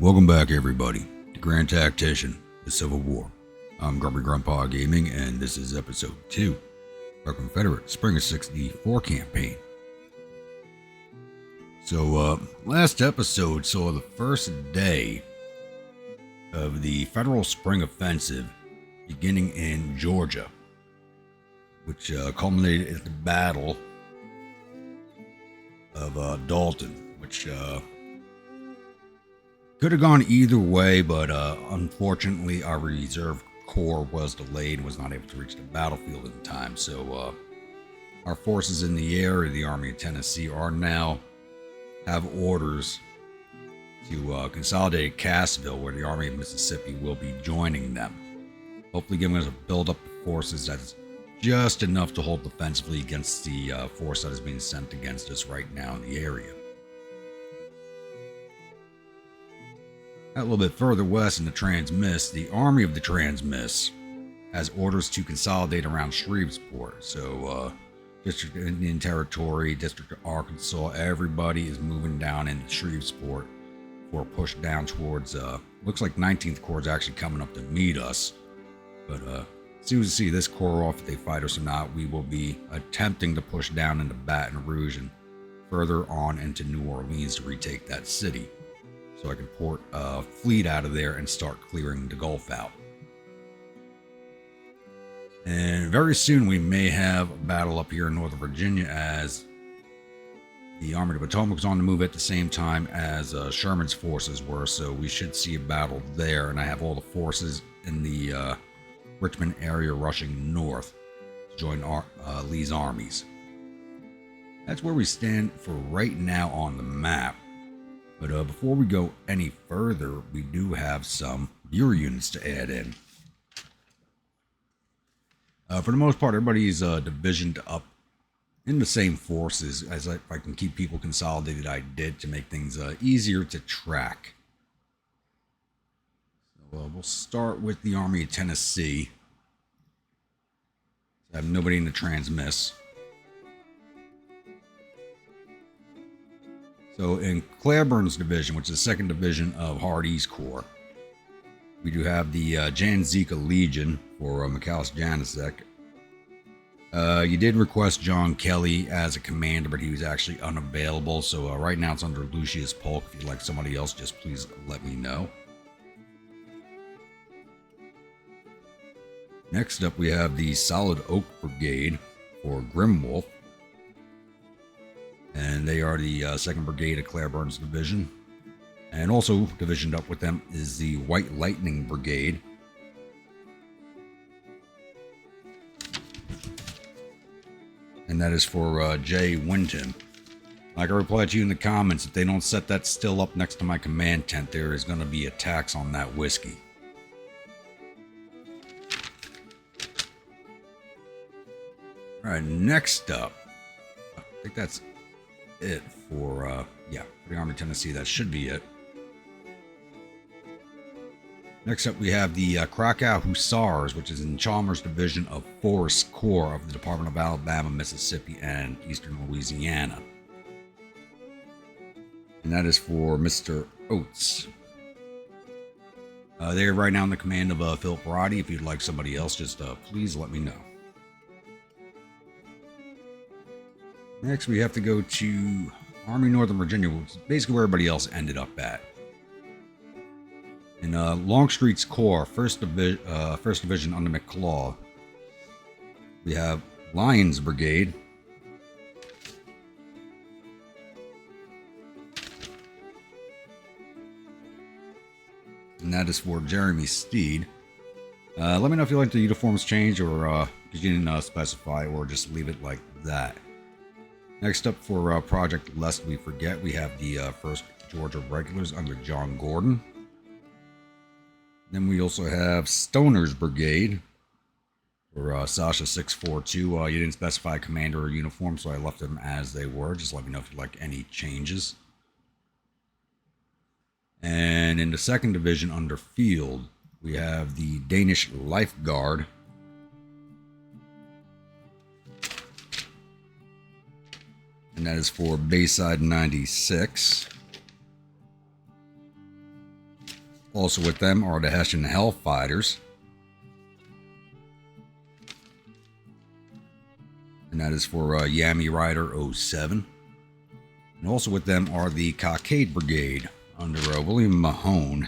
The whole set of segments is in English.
Welcome back, everybody, to Grand Tactician, the Civil War. I'm Grumpy Grandpa Gaming, and this is episode 2 of our Confederate Spring of '64 campaign. So, last episode saw the first day of the Federal Spring Offensive beginning in Georgia, which culminated at the Battle of Dalton, which could have gone either way, but unfortunately our reserve corps was delayed and was not able to reach the battlefield in time. So our forces in the area, the Army of Tennessee, are now have orders to consolidate at Cassville, where the Army of Mississippi will be joining them. Hopefully giving us a build up of forces that's just enough to hold defensively against the force that is being sent against us right now in the area. A little bit further west in the Transmiss, the Army of the Transmiss has orders to consolidate around Shreveport. So, District of Indian Territory, District of Arkansas, everybody is moving down into Shreveport for a push down towards, looks like 19th Corps is actually coming up to meet us. But as soon as we see this corps off, if they fight us or not, we will be attempting to push down into Baton Rouge and further on into New Orleans to retake that city, so I can port a fleet out of there and start clearing the Gulf out. And very soon we may have a battle up here in Northern Virginia, as the Army of the Potomac was on the move at the same time as Sherman's forces were, so we should see a battle there. And I have all the forces in the Richmond area rushing north to join Lee's armies. That's where we stand for right now on the map. But before we go any further, we do have some Bureau units to add in. For the most part, everybody's divisioned up in the same forces. As if I can keep people consolidated, I did, to make things easier to track. So we'll start with the Army of Tennessee. I have nobody in the Transmiss. So in Claiborne's division, which is the 2nd Division of Hardee's Corps, we do have the Janzika Legion for McAllis Janicek. You did request John Kelly as a commander, but he was actually unavailable. So right now it's under Lucius Polk. If you'd like somebody else, just please let me know. Next up, we have the Solid Oak Brigade for Grimwolf. And they are the 2nd Brigade of Claiborne's division. And also divisioned up with them is the White Lightning Brigade. And that is for Jay Winton. Like I replied to you in the comments, if they don't set that still up next to my command tent, there is going to be a tax on that whiskey. Alright, next up, I think that's it for the Army of Tennessee. That should be it. Next up, we have the Krakow Hussars, which is in Chalmers Division of Forest Corps of the Department of Alabama, Mississippi, and Eastern Louisiana. And that is for Mr. Oates. They are right now in the command of Philip Roddy. If you'd like somebody else, just please let me know. Next, we have to go to Army Northern Virginia, which is basically where everybody else ended up at. In Longstreet's Corps, 1st Division under McClaw, we have Lyons Brigade. And that is for Jeremy Steed. Let me know if you like the uniforms change, or because you didn't specify, or just leave it like that. Next up, for Project Lest We Forget, we have the 1st Georgia Regulars under John Gordon. Then we also have Stoner's Brigade for Sasha 642. You didn't specify a commander or uniform, so I left them as they were. Just let me know if you'd like any changes. And in the 2nd Division under Field, we have the Danish Life Guard. And that is for Bayside 96. Also with them are the Hessian Hellfighters. And that is for Yami Rider 07. And also with them are the Cockade Brigade under William Mahone.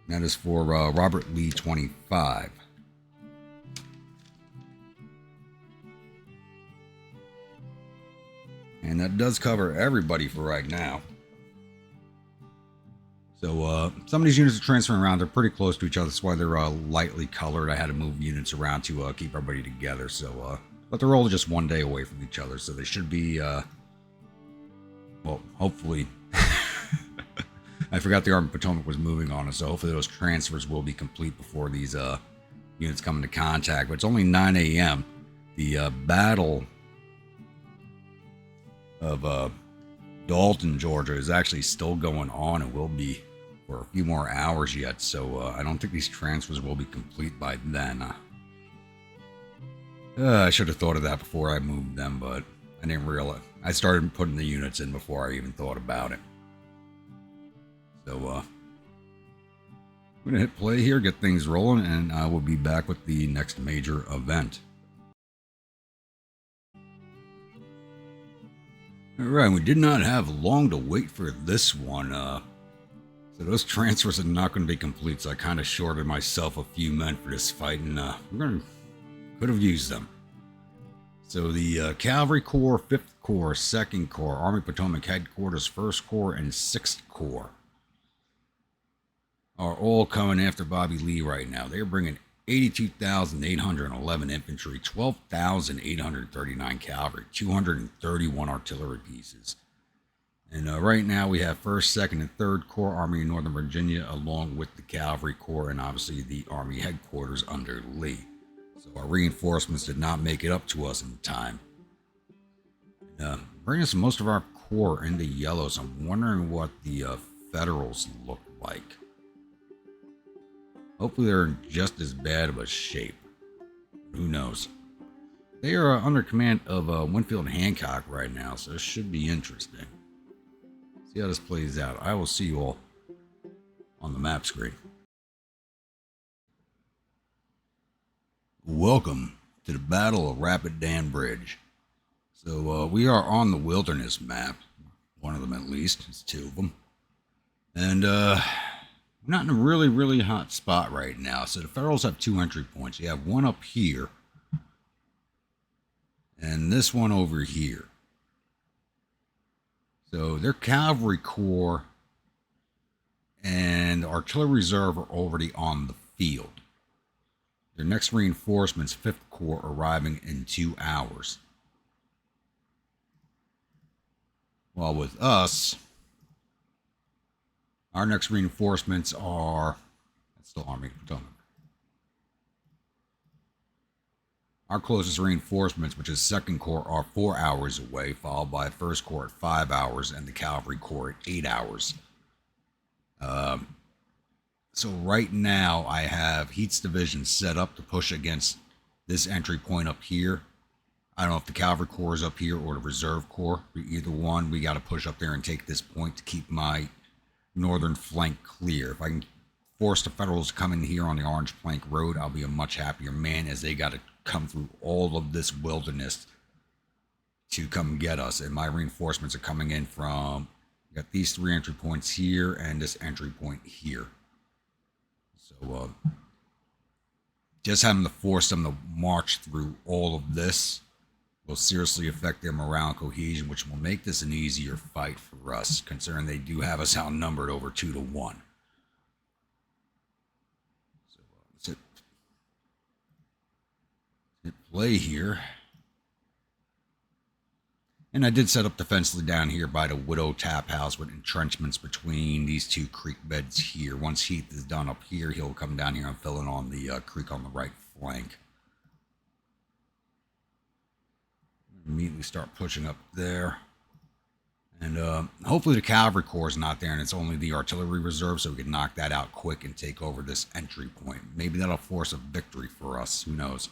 And that is for Robert Lee 25. And that does cover everybody for right now. So some of these units are transferring around. They're pretty close to each other. That's why they're lightly colored. I had to move units around to keep everybody together. So, but they're all just 1 day away from each other. So they should be, well, hopefully. I forgot the Army of Potomac was moving on us. So hopefully those transfers will be complete before these units come into contact. But it's only 9 a.m. The battle of Dalton, Georgia is actually still going on. It will be for a few more hours yet, so I don't think these transfers will be complete by then. I should have thought of that before I moved them, but I didn't realize. I started putting the units in before I even thought about it. So I'm going to hit play here, get things rolling, and I will be back with the next major event. Alright, we did not have long to wait for this one. So those transfers are not going to be complete, so I kind of shorted myself a few men for this fight, and could have used them. So the Cavalry Corps, 5th Corps, 2nd Corps, Army Potomac Headquarters, 1st Corps, and 6th Corps are all coming after Bobby Lee right now. They're bringing 82,811 infantry, 12,839 cavalry, 231 artillery pieces. And right now we have 1st, 2nd, and 3rd Corps, Army of Northern Virginia, along with the Cavalry Corps and obviously the Army Headquarters under Lee. So our reinforcements did not make it up to us in time. Bringing us most of our corps into yellow, so I'm wondering what the Federals look like. Hopefully they're in just as bad of a shape. Who knows? They are under command of Winfield Hancock right now, so this should be interesting. See how this plays out. I will see you all on the map screen. Welcome to the Battle of Rapidan Bridge. So we are on the Wilderness map. One of them at least. It's 2 of them. And we're not in a really, really hot spot right now. So the Federals have 2 entry points. You have one up here. And this one over here. So their Cavalry Corps and Artillery Reserve are already on the field. Their next reinforcements, 5th Corps, arriving in 2 hours. While with us, our next reinforcements are, that's still Army of Potomac. Our closest reinforcements, which is 2nd Corps, are 4 hours away, followed by 1st Corps at 5 hours and the Cavalry Corps at 8 hours. So right now I have Heath's division set up to push against this entry point up here. I don't know if the Cavalry Corps is up here or the Reserve Corps. Either one, we got to push up there and take this point to keep my northern flank clear. If I can force the Federals to come in here on the Orange Plank Road, I'll be a much happier man, as they got to come through all of this wilderness to come get us. And my reinforcements are coming in from, got these 3 entry points here and this entry point here. So just having to force them to march through all of this will seriously affect their morale and cohesion, which will make this an easier fight for us, considering they do have us outnumbered over 2 to 1. So let's hit play here. And I did set up defensively down here by the Widow Tap House with entrenchments between these 2 creek beds here. Once Heath is done up here, he'll come down here and fill in on the creek on the right flank. Immediately start pushing up there. And hopefully the Cavalry Corps is not there and it's only the Artillery Reserve, so we can knock that out quick and take over this entry point. Maybe that'll force a victory for us. Who knows?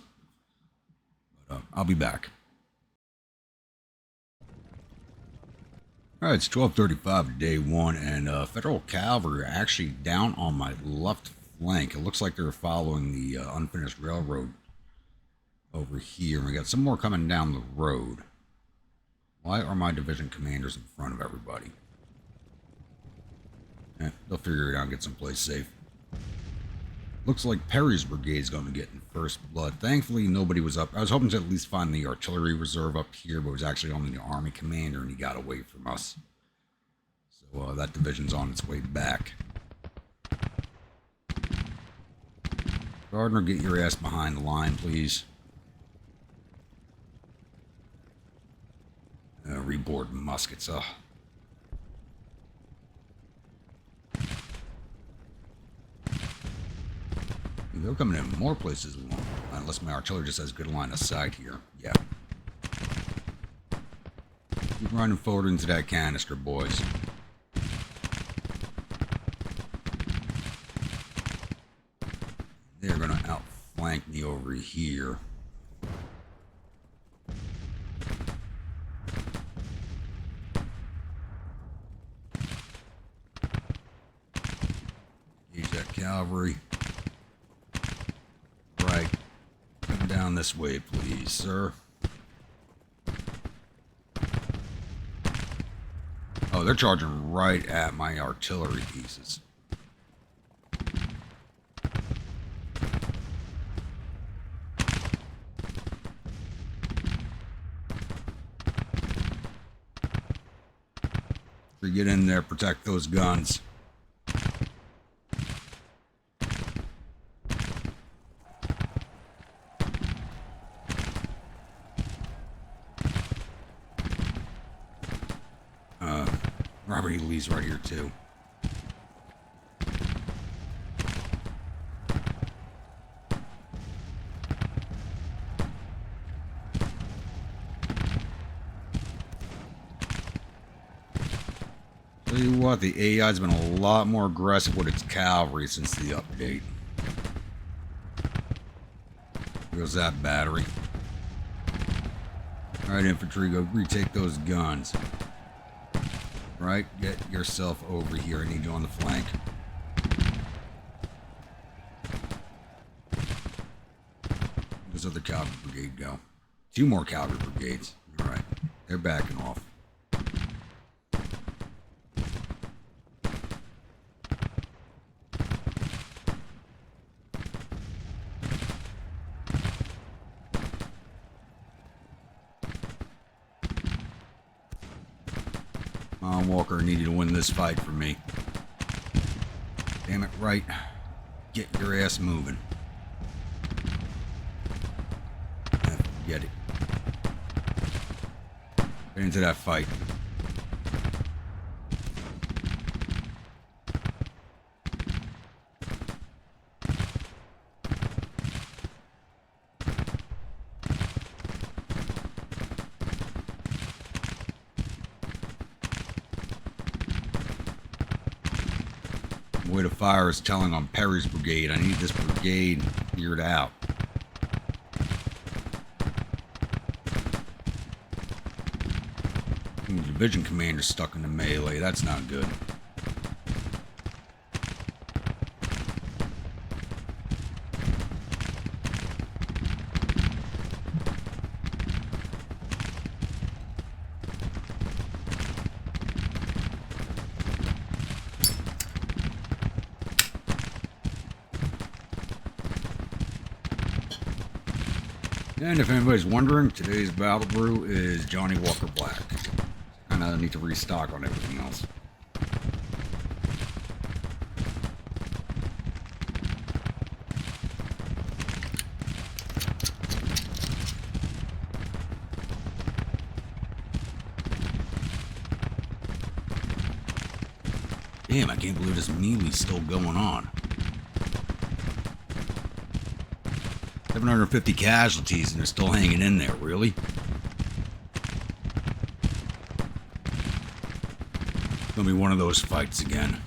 But I'll be back. All right, it's 12:35 day one, and Federal Cavalry are actually down on my left flank. It looks like they're following the unfinished railroad over here. We got some more coming down the road. Why are my division commanders in front of everybody? They'll figure it out and get someplace safe. Looks like Perry's brigade's going to get in first blood. Thankfully, nobody was up. I was hoping to at least find the artillery reserve up here, but it was actually only the army commander, and he got away from us. So that division's on its way back. Gardner, get your ass behind the line, please. Reboard muskets. They're coming in more places we want. Unless my artillery just has good line of sight here. Yeah. Keep running forward into that canister, boys. They're going to outflank me over here. Engage that cavalry. Right. Come down this way, please, sir. Oh, they're charging right at my artillery pieces. Get in there, protect those guns. Robert E. Lee's right here too. Tell you what, the AI's been a lot more aggressive with its cavalry since the update. Here goes that battery. Alright, infantry, go retake those guns. Right, get yourself over here. I need you on the flank. Where's the other cavalry brigade go? 2 more cavalry brigades. Alright, they're backing off. Walker, needed to win this fight for me. Damn it, right. Get your ass moving. Get it. Get into that fight. Way to fire is telling on Perry's brigade. I need this brigade cleared out. Ooh, division commander stuck in the melee. That's not good. And if anybody's wondering, today's battle brew is Johnny Walker Black. Kind of need to restock on everything else. Damn, I can't believe this melee's still going on. 750 casualties and they're still hanging in there, really? It's gonna be one of those fights again.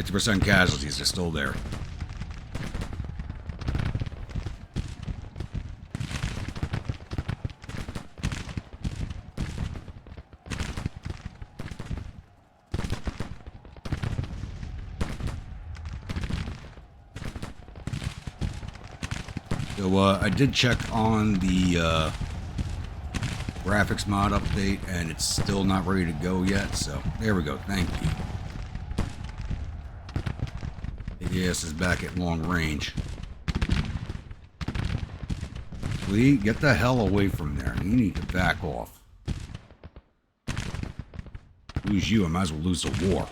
50% casualties are still there. So I did check on the graphics mod update, and it's still not ready to go yet. So there we go. Thank you. AES is back at long range. Lee, get the hell away from there. You need to back off. Lose you, I might as well lose the war.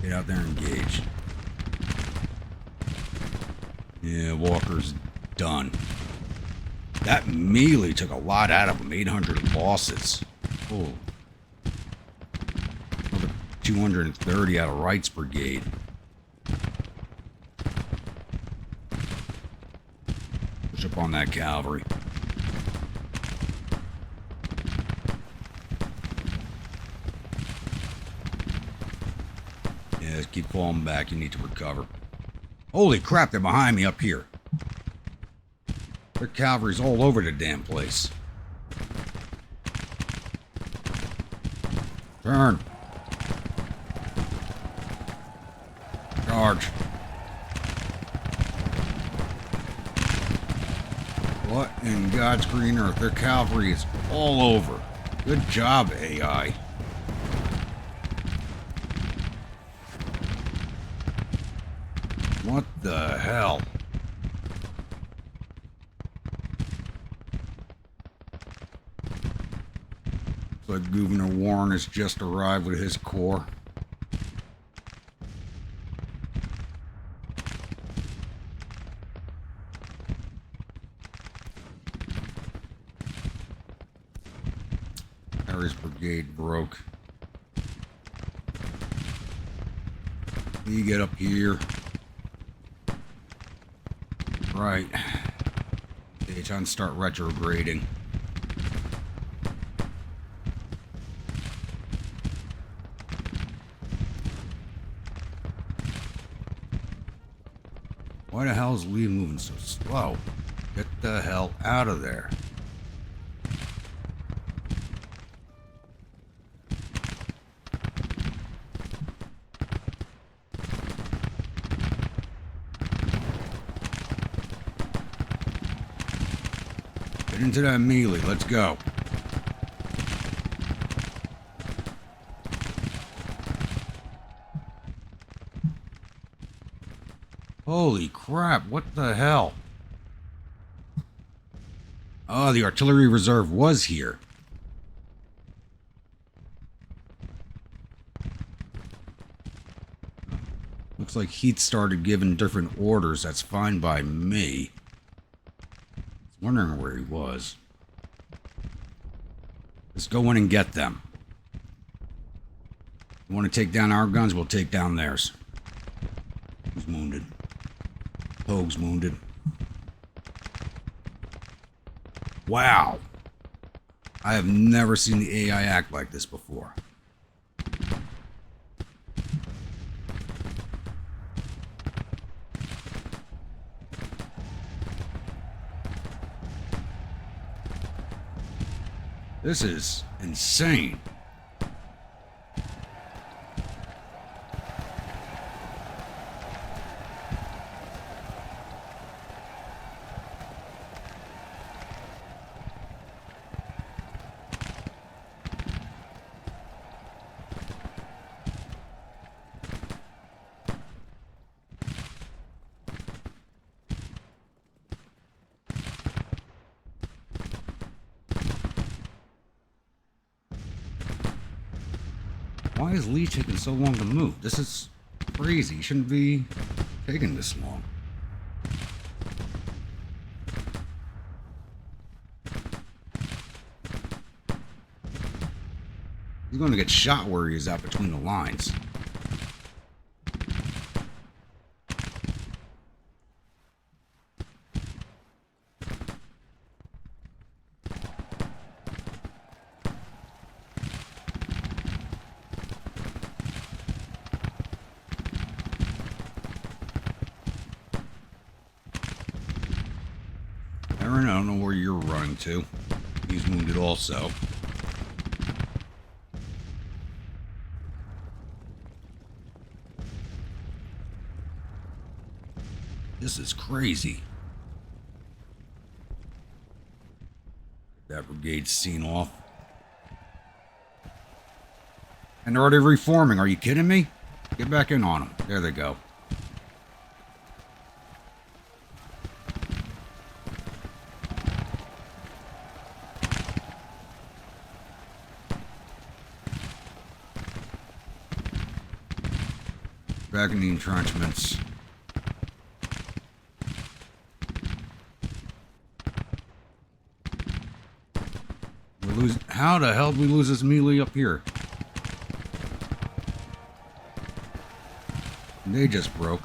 Get out there and engage. Yeah, Walker's done. That melee took a lot out of him. 800 losses. Oh. Another 230 out of Wright's brigade. Push up on that cavalry. Yeah, keep falling back. You need to recover. Holy crap, they're behind me up here. Their cavalry's all over the damn place. Turn. Charge. What in God's green earth? Their cavalry is all over. Good job, AI. What the hell? Looks like Governor Warren has just arrived with his corps. Harry's brigade broke. You get up here. Right. Okay, time to start retrograding. Why the hell is Lee moving so slow? Get the hell out of there. Get into that melee. Let's go. Holy crap, what the hell? Oh, the artillery reserve was here. Looks like Heath started giving different orders. That's fine by me. I was wondering where he was. Let's go in and get them. You want to take down our guns? We'll take down theirs. Who's wounded? Pogue's wounded. Wow. I have never seen the AI act like this before. This is insane. Why is Lee taking so long to move? This is crazy. He shouldn't be taking this long. He's going to get shot where he is out between the lines. running to. He's wounded also. This is crazy. That brigade's seen off. And they're already reforming. Are you kidding me? Get back in on them. There they go. Back in the entrenchments. We're losing. How the hell did we lose this melee up here? They just broke.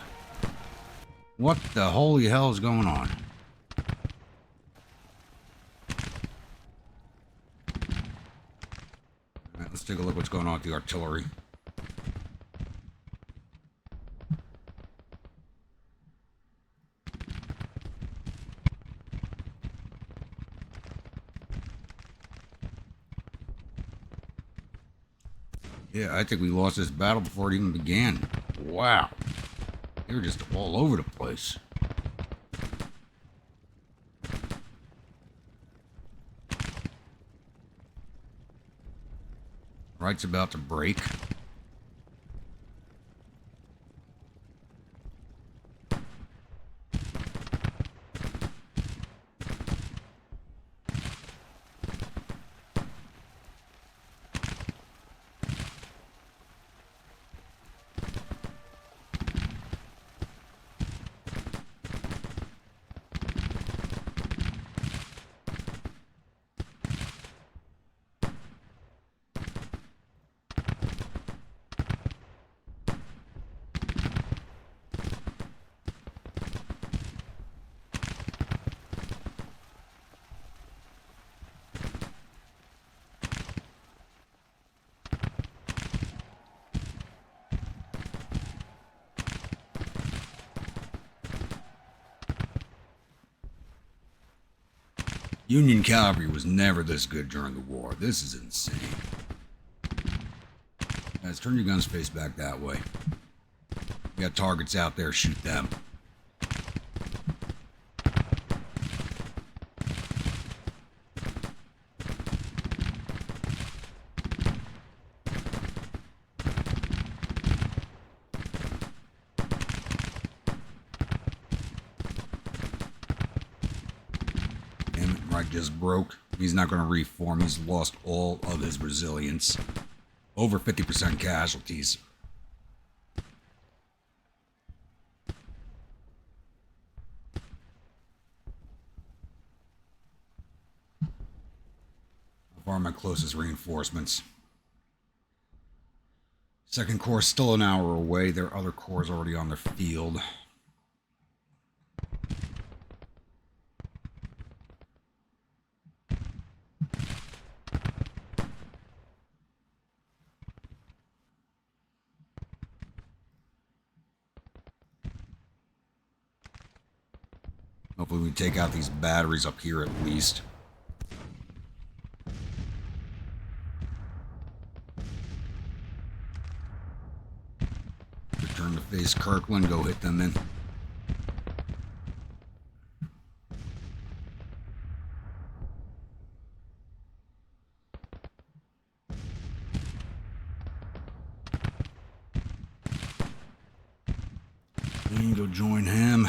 What the holy hell is going on? Alright, let's take a look what's going on with the artillery. Yeah, I think we lost this battle before it even began. Wow. They were just all over the place. Right's about to break. Union Cavalry was never this good during the war. This is insane. Guys, turn your guns face back that way. You got targets out there, shoot them. Just broke. He's not going to reform. He's lost all of his resilience. Over 50% casualties. How far are my closest reinforcements? Second Corps still an hour away. Their other corps already on the field. Hopefully we take out these batteries up here at least. Return to face Kirkland, go hit them in. And go join him.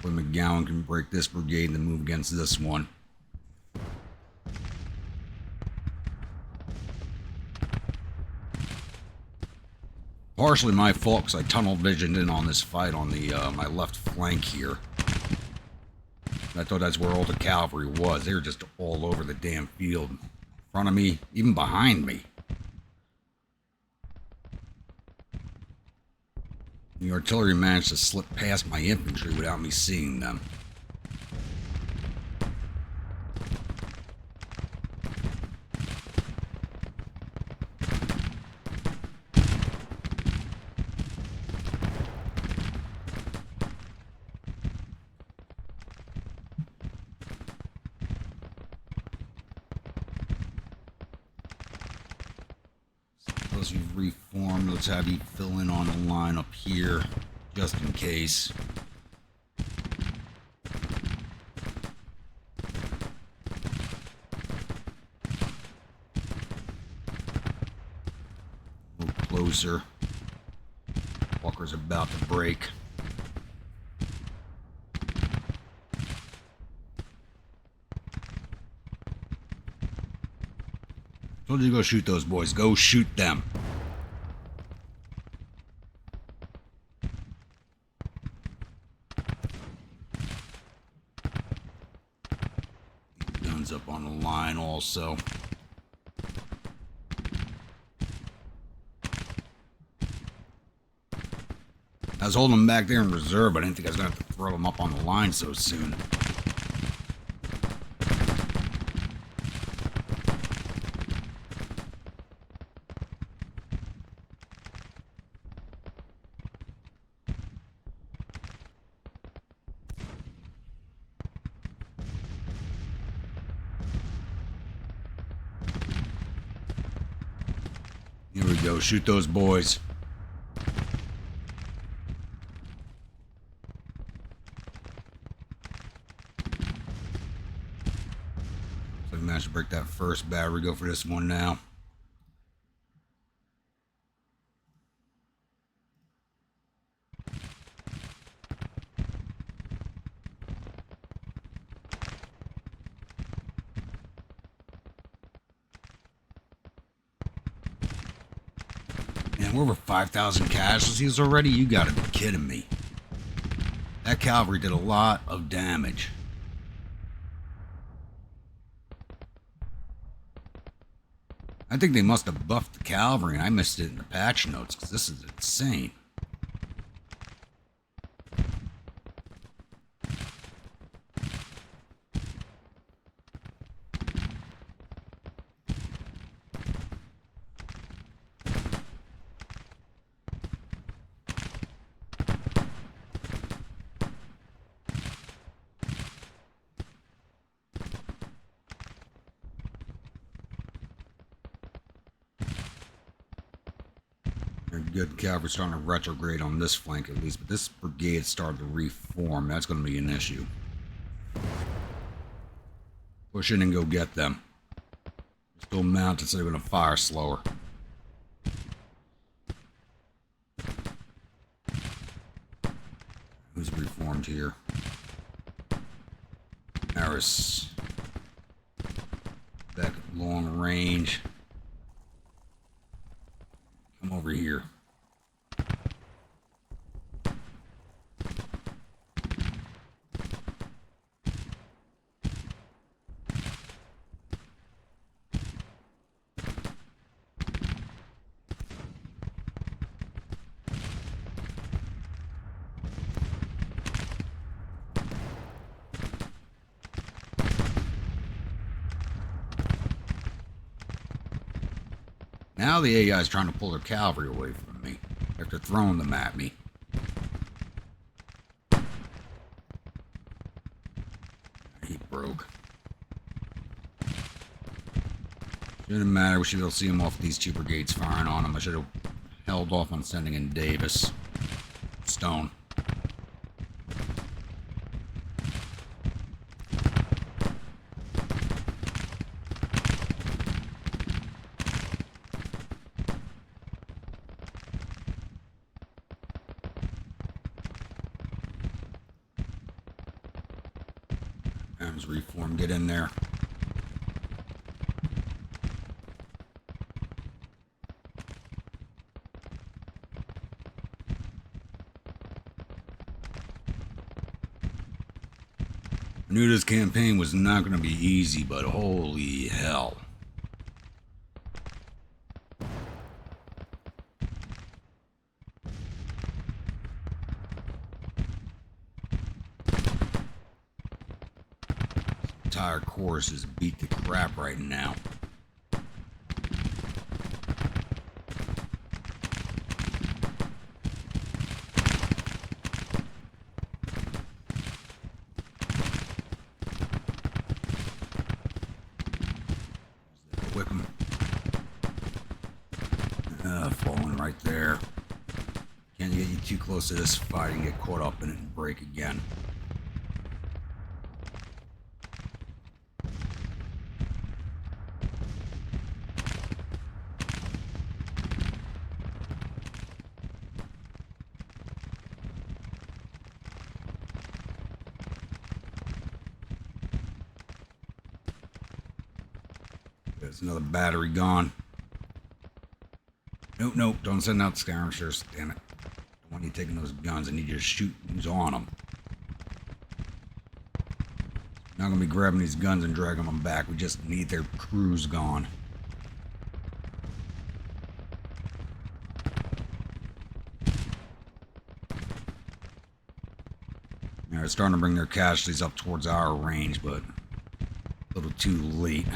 McGowan can break this brigade and then move against this one. Partially my fault because I tunnel visioned in on this fight on the my left flank here. I thought that's where all the cavalry was. They were just all over the damn field. In front of me, even behind me. The artillery managed to slip past my infantry without me seeing them. Because you've reformed, let's have you fill in on the line up here, just in case. A little closer. Walker's about to break. Told you to go shoot those boys. Go shoot them. Guns up on the line also. I was holding them back there in reserve, but I didn't think I was going to have to throw them up on the line so soon. Here we go. Shoot those boys. So we managed to break that first battery. Go for this one now. Man, we're over 5,000 casualties already? You gotta be kidding me. That cavalry did a lot of damage. I think they must have buffed the cavalry and I missed it in the patch notes because this is insane. Good cavalry starting to retrograde on this flank at least, but this brigade started to reform. That's going to be an issue. Push in and go get them. Still mounted, so they're going to fire slower. Who's reformed here? Maris. Back at long range. Come over here. Now the AI is trying to pull their cavalry away from me after throwing them at me. He broke. Didn't matter. We should be able to see him off these two brigades firing on him. I should have held off on sending in Davis. Stone. Reform, get in there. I knew this campaign was not going to be easy, but holy hell. Entire course is beat the crap right now. Whip him. Falling right there. Can't get you too close to this fight and get caught up in it and break again. There's another battery gone. Nope, nope, don't send out scavengers. Damn it. Don't want you taking those guns. I need you to shoot who's on them. Not gonna be grabbing these guns and dragging them back. We just need their crews gone. They're starting to bring their casualties up towards our range, but a little too late.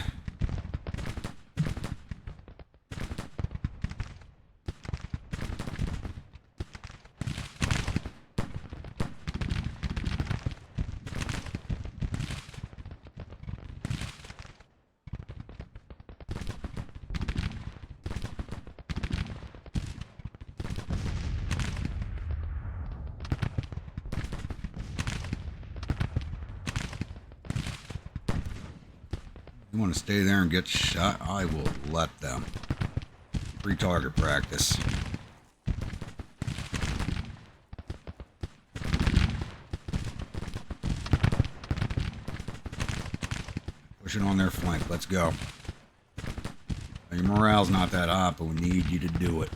You want to stay there and get shot? I will let them. Free target practice. Pushing on their flank. Let's go. Your morale's not that high, but we need you to do it.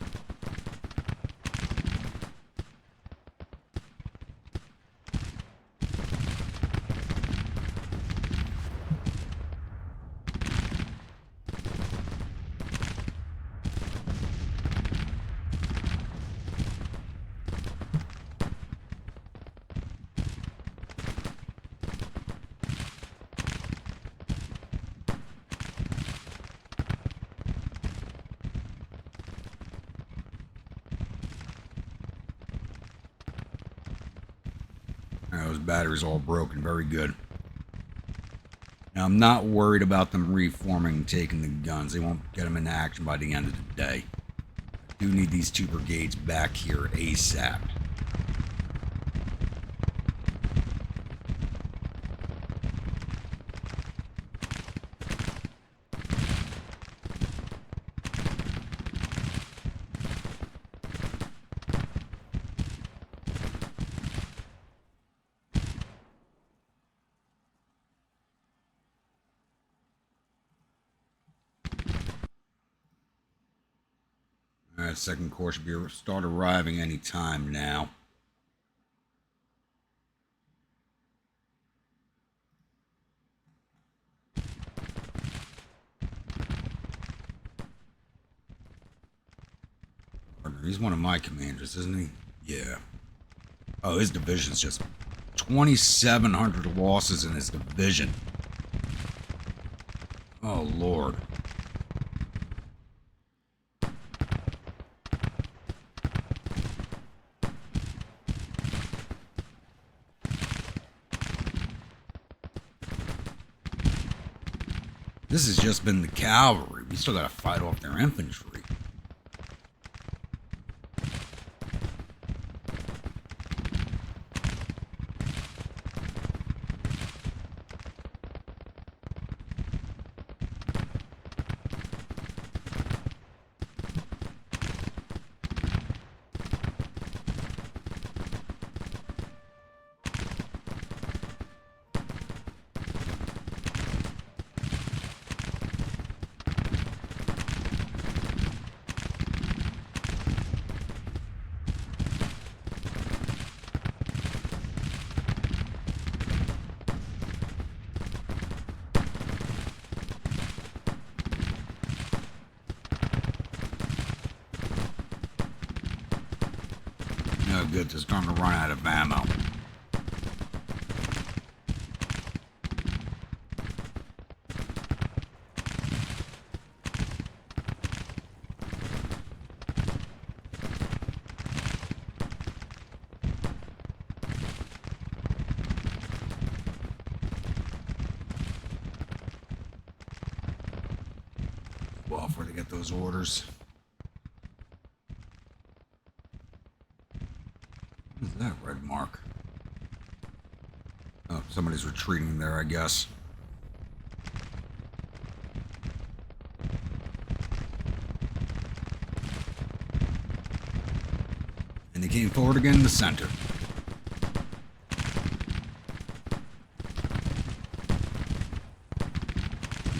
Those batteries all broken. Very good. Now, I'm not worried about them reforming and taking the guns. They won't get them into action by the end of the day. I do need these two brigades back here ASAP. Alright, second corps should start arriving any time now. He's one of my commanders, isn't he? Yeah. Oh, his division's just 2,700 losses in his division. Oh, Lord. This has just been the cavalry. We still gotta fight off their infantry. No good, they're starting to run out of ammo. Well, before they get those orders. What is that red mark? Oh, somebody's retreating there, I guess. And they came forward again in the center.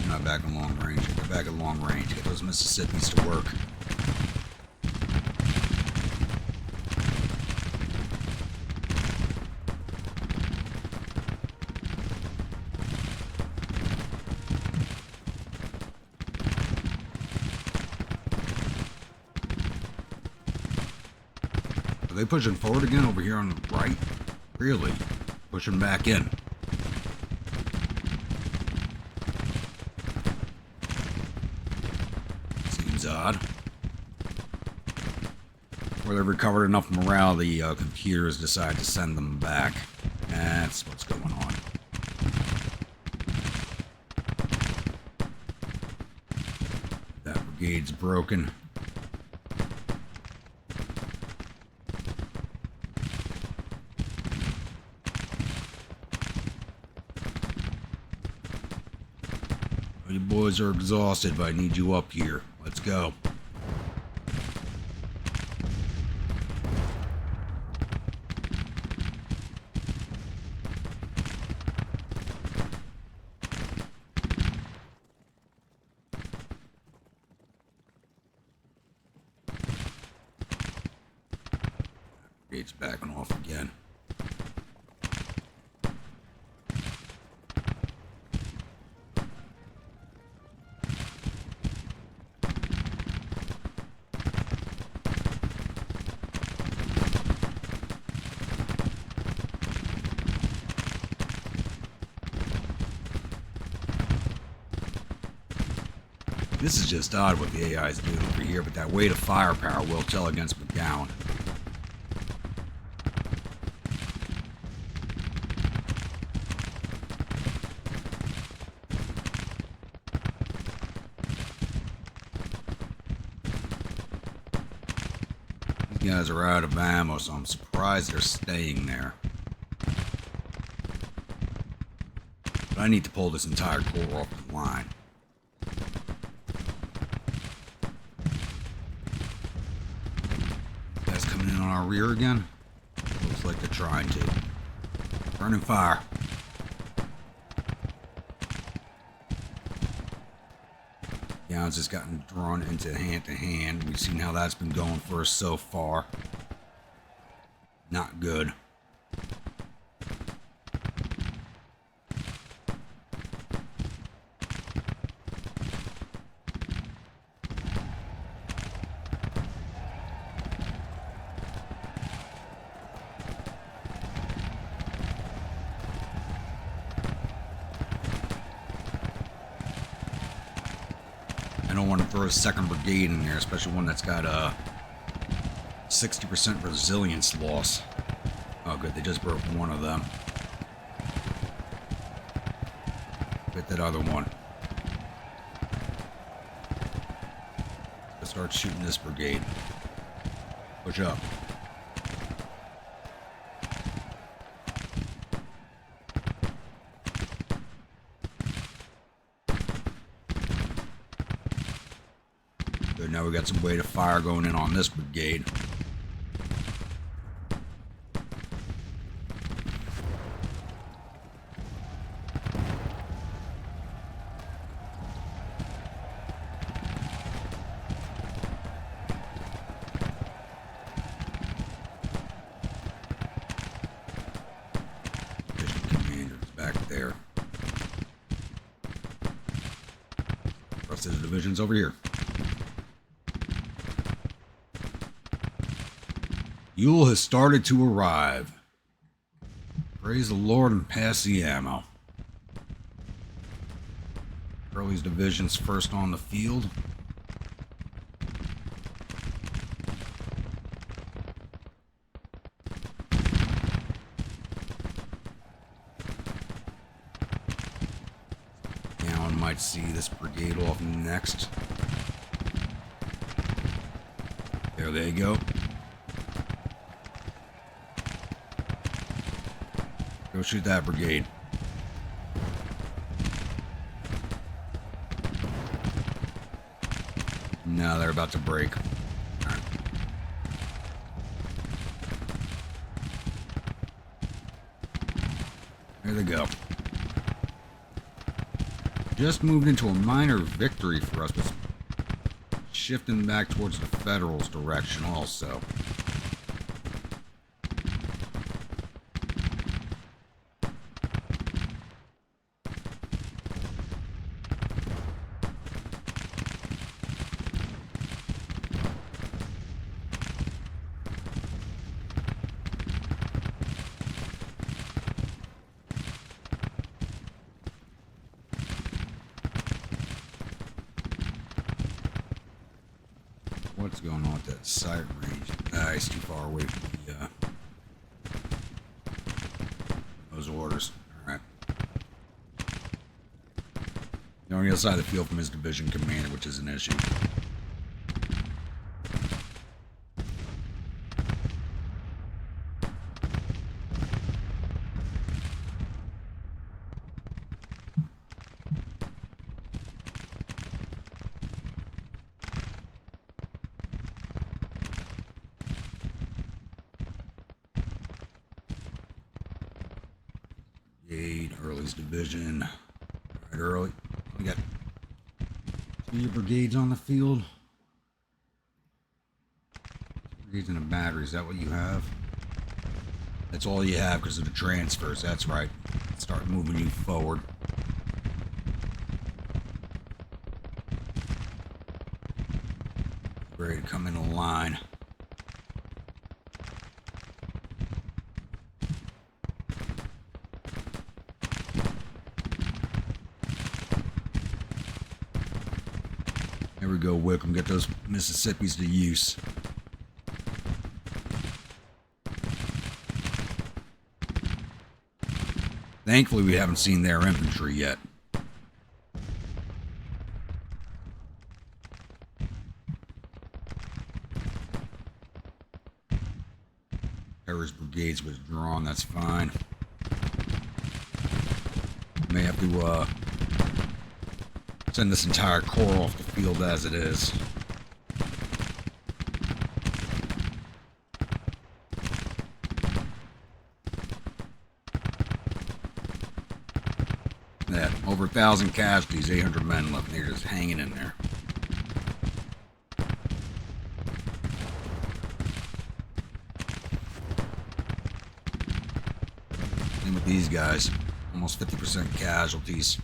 I'm not back in long range. Get back in long range. Get those Mississippis to work. Are they pushing forward again over here on the right? Really? Pushing back in. Seems odd. Or they've recovered enough morale, the computers decide to send them back. That's what's going on. That brigade's broken. You boys are exhausted, but I need you up here. Let's go. It's backing off again. This is just odd what the AI is doing over here, but that weight of firepower will tell against McGowan. These guys are out of ammo, so I'm surprised they're staying there. But I need to pull this entire corps off the line. On our rear again? Looks like they're trying to. Burning fire. Yeah, it's just gotten drawn into hand to hand. We've seen how that's been going for us so far. Not good. I don't want to throw a second brigade in there, especially one that's got a 60% resilience loss. Oh good, they just broke one of them. Get that other one. Let's start shooting this brigade. Push up. Good, now we got some weight of fire going in on this brigade. Commander's back there. Rest of the division's over here. Fuel has started to arrive. Praise the Lord and pass the ammo. Early's division's first on the field. Now one might see this brigade off next. There they go. Go shoot that brigade. No, they're about to break. There they go. Just moved into a minor victory for us, but shifting back towards the Federals' direction also. What's going on with that sight range? It's too far away from the, those orders. Alright. They're on the other side of the field from his division commander, which is an issue. Early's division. Alright, Early. We got 2 brigades on the field. Brigades and a battery. Is that what you have? That's all you have because of the transfers. That's right. Start moving you forward. Ready to come in a line. There we go, Wickham. Get those Mississippis to use. Thankfully, we haven't seen their infantry yet. Harris Brigade's withdrawn. That's fine. May have to, send this entire corps off the field as it is. Yeah, over 1,000 casualties, 800 men left. They're just hanging in there. Same with these guys. Almost 50% casualties.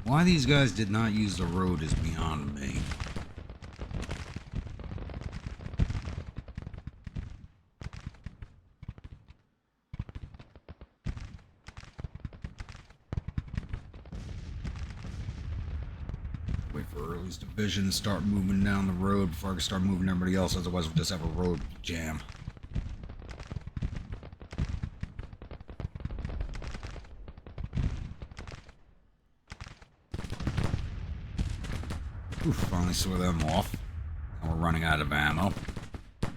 Why these guys did not use the road is beyond me. Wait for Early's division to start moving down the road before I can start moving everybody else, otherwise we'll just have a road jam. Oof, finally saw them off. Now we're running out of ammo. Get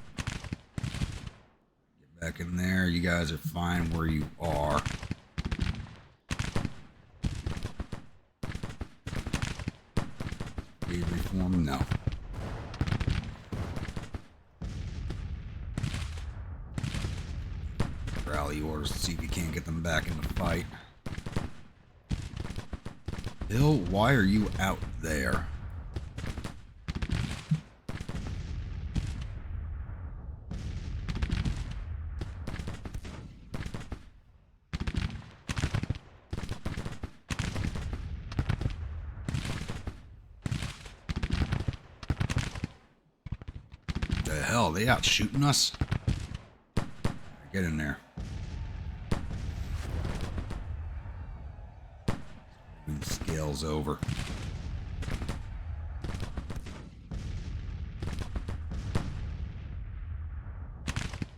back in there. You guys are fine where you are. Did you reform? No. Rally orders to see if you can't get them back in the fight. Bill, why are you out there? The hell, they out shooting us? Get in there. Scales over.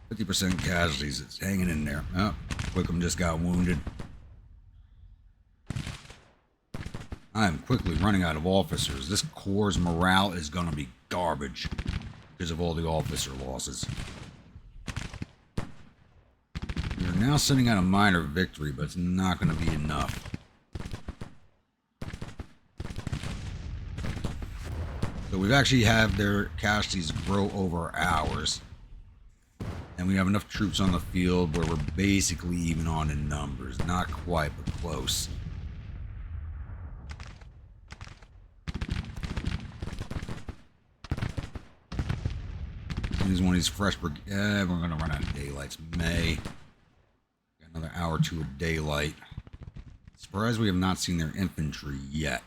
50% casualties. It's hanging in there. Oh, Wickham just got wounded. I am quickly running out of officers. This Corps' morale is going to be garbage because of all the officer losses. We're now sitting at a minor victory, but it's not going to be enough. So we've actually had their casualties grow over ours. And we have enough troops on the field where we're basically even on in numbers. Not quite, but close. Here's one of these fresh we're going to run out of daylights. May. Got another hour or two of daylight. Surprised we have not seen their infantry yet.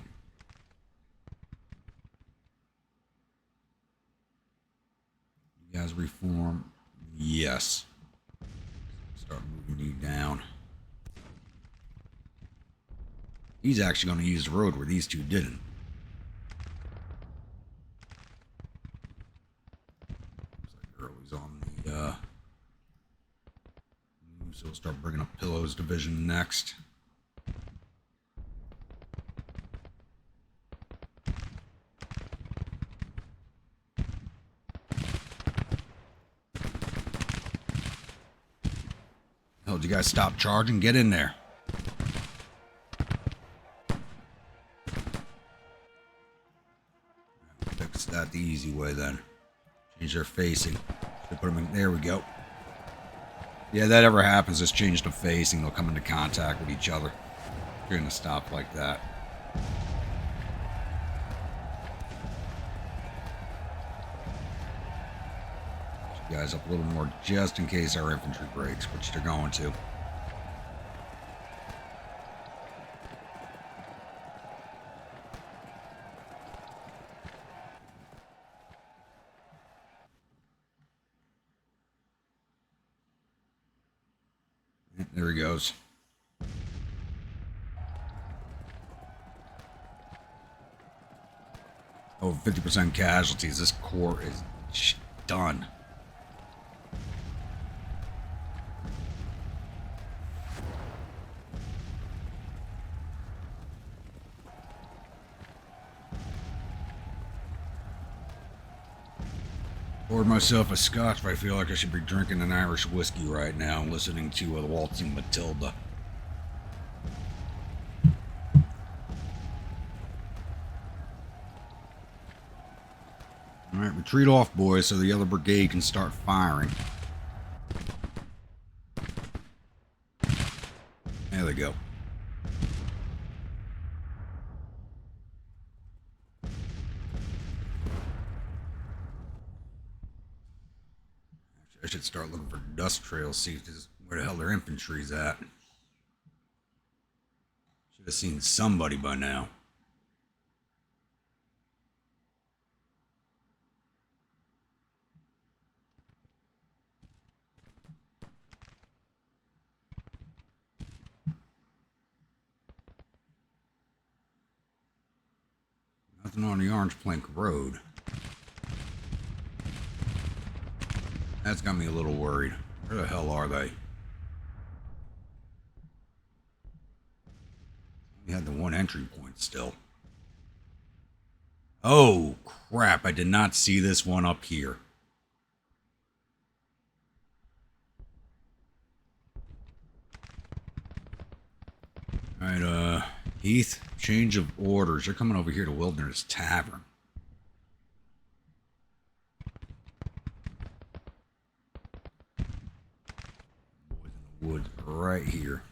You guys reform. Yes. Start moving you down. He's actually going to use the road where these two didn't. Looks like Early's on the so we'll start bringing up Pillow's division next. Hell, did you guys stop charging? Get in there. Fix that the easy way then. Change their facing. Put them in. There we go. Yeah, that ever happens. Just change the facing. They'll come into contact with each other. You're going to stop like that. Put you guys up a little more just in case our infantry breaks, which they're going to. There he goes. Over 50% casualties. This Corps is done. Poured myself a scotch, but I feel like I should be drinking an Irish whiskey right now and listening to the Waltzing Matilda. Alright, retreat off, boys, so the other brigade can start firing. There they go. I should start looking for dust trails, see if this, where the hell their infantry's at. Should have seen somebody by now. Nothing on the Orange Plank Road. That's got me a little worried. Where the hell are they? We had the one entry point still. Oh, crap. I did not see this one up here. Alright, Heath, change of orders. You're coming over here to Wilderness Tavern. Boys in the woods right here.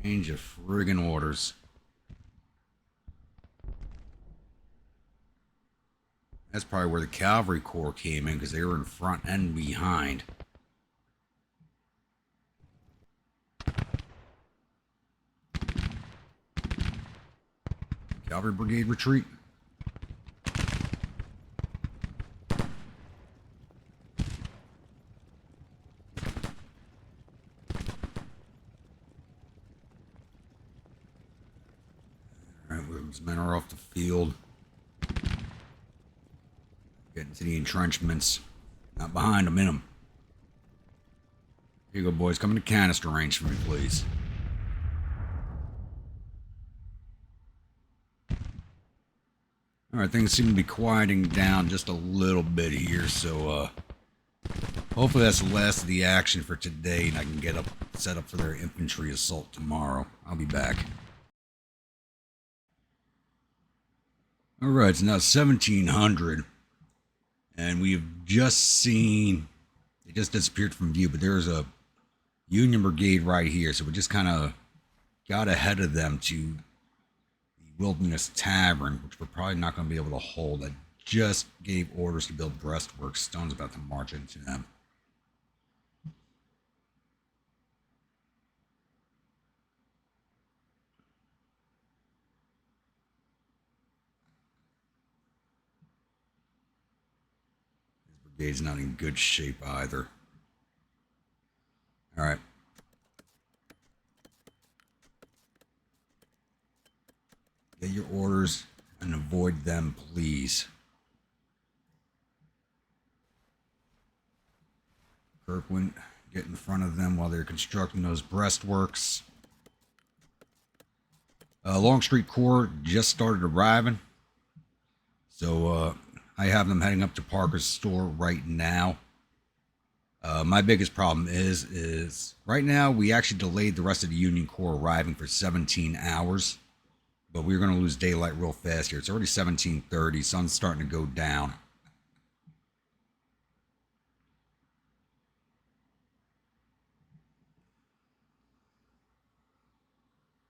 Change of friggin' orders. That's probably where the Cavalry Corps came in, because they were in front and behind. Cavalry Brigade retreat. Alright, Williams' men are off the field. Getting to the entrenchments. Not behind them, in them. Here you go, boys. Come into canister range for me, please. Alright, things seem to be quieting down just a little bit here, so hopefully that's the last of the action for today, and I can get set up for their infantry assault tomorrow. I'll be back. Alright, it's now 1700, and we've just seen, it just disappeared from view, but there's a Union Brigade right here, so we just kind of got ahead of them to the Wilderness Tavern, which we're probably not going to be able to hold. I just gave orders to build breastworks. Stone's about to march into them. His brigade's not in good shape either. All right. Get your orders and avoid them, please. Kirkland, get in front of them while they're constructing those breastworks. Longstreet Corps just started arriving. So I have them heading up to Parker's store right now. My biggest problem is right now we actually delayed the rest of the Union Corps arriving for 17 hours. But we're going to lose daylight real fast here. It's already 17:30. Sun's starting to go down.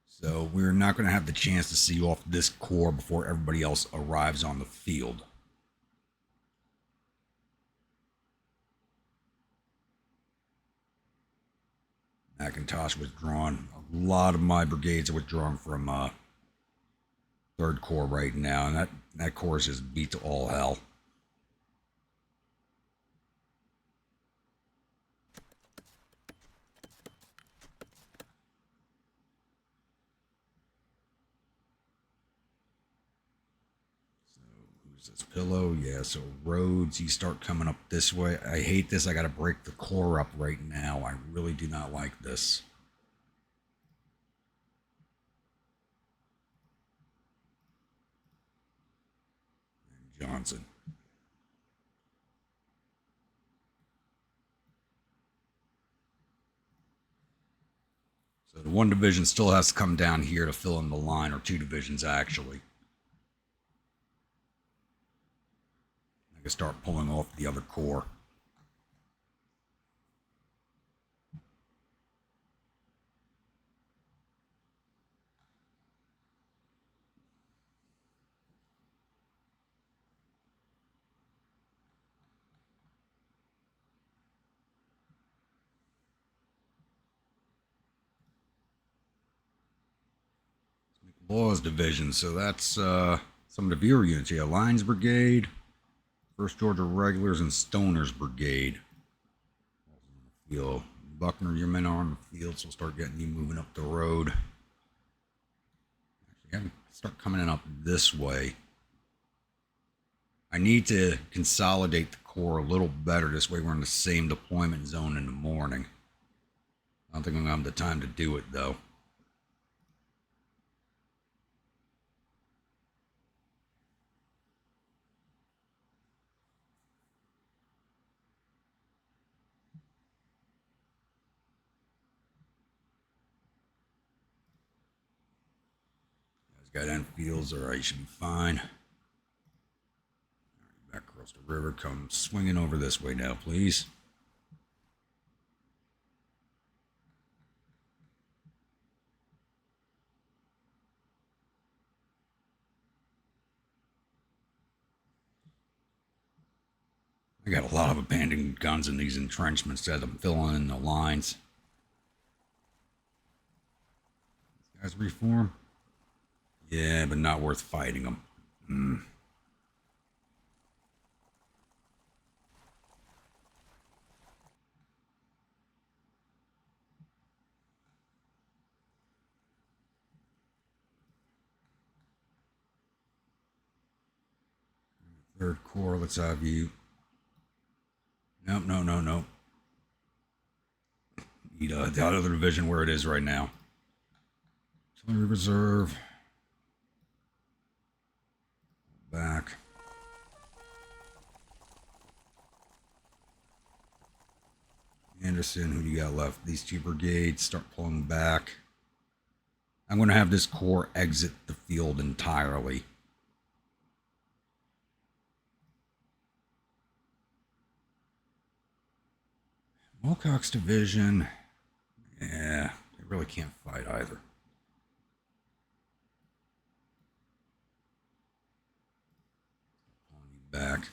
So we're not going to have the chance to see off this corps before everybody else arrives on the field. McIntosh withdrawn. A lot of my brigades are withdrawing from 3rd Corps right now, and that corps is just beat to all hell. This Pillow, yeah, so roads, you start coming up this way. I hate this. I got to break the core up right now. I really do not like this. And Johnson. So the 1 division still has to come down here to fill in the line, or 2 divisions actually. I can start pulling off the other corps. Laws Division, so that's some of the viewer units. Yeah, Lines Brigade, 1st Georgia Regulars, and Stoner's Brigade. Field. Buckner, your men are on the field, so we'll start getting you moving up the road. Actually, start coming in up this way. I need to consolidate the corps a little better. This way we're in the same deployment zone in the morning. I don't think I'm going to have the time to do it, though. Got Enfields, alright, you should be fine. Right, back across the river, come swinging over this way now, please. I got a lot of abandoned guns in these entrenchments as I'm filling in the lines. These guys reform? Yeah, but not worth fighting them. 3rd Corps, let's have you. Nope, no. Need the other division where it is right now. Artillery Reserve. back. Anderson, who do you got left? These two brigades start pulling back. I'm going to have this corps exit the field entirely. Wilcox Division, yeah, they really can't fight either. Pulling you back.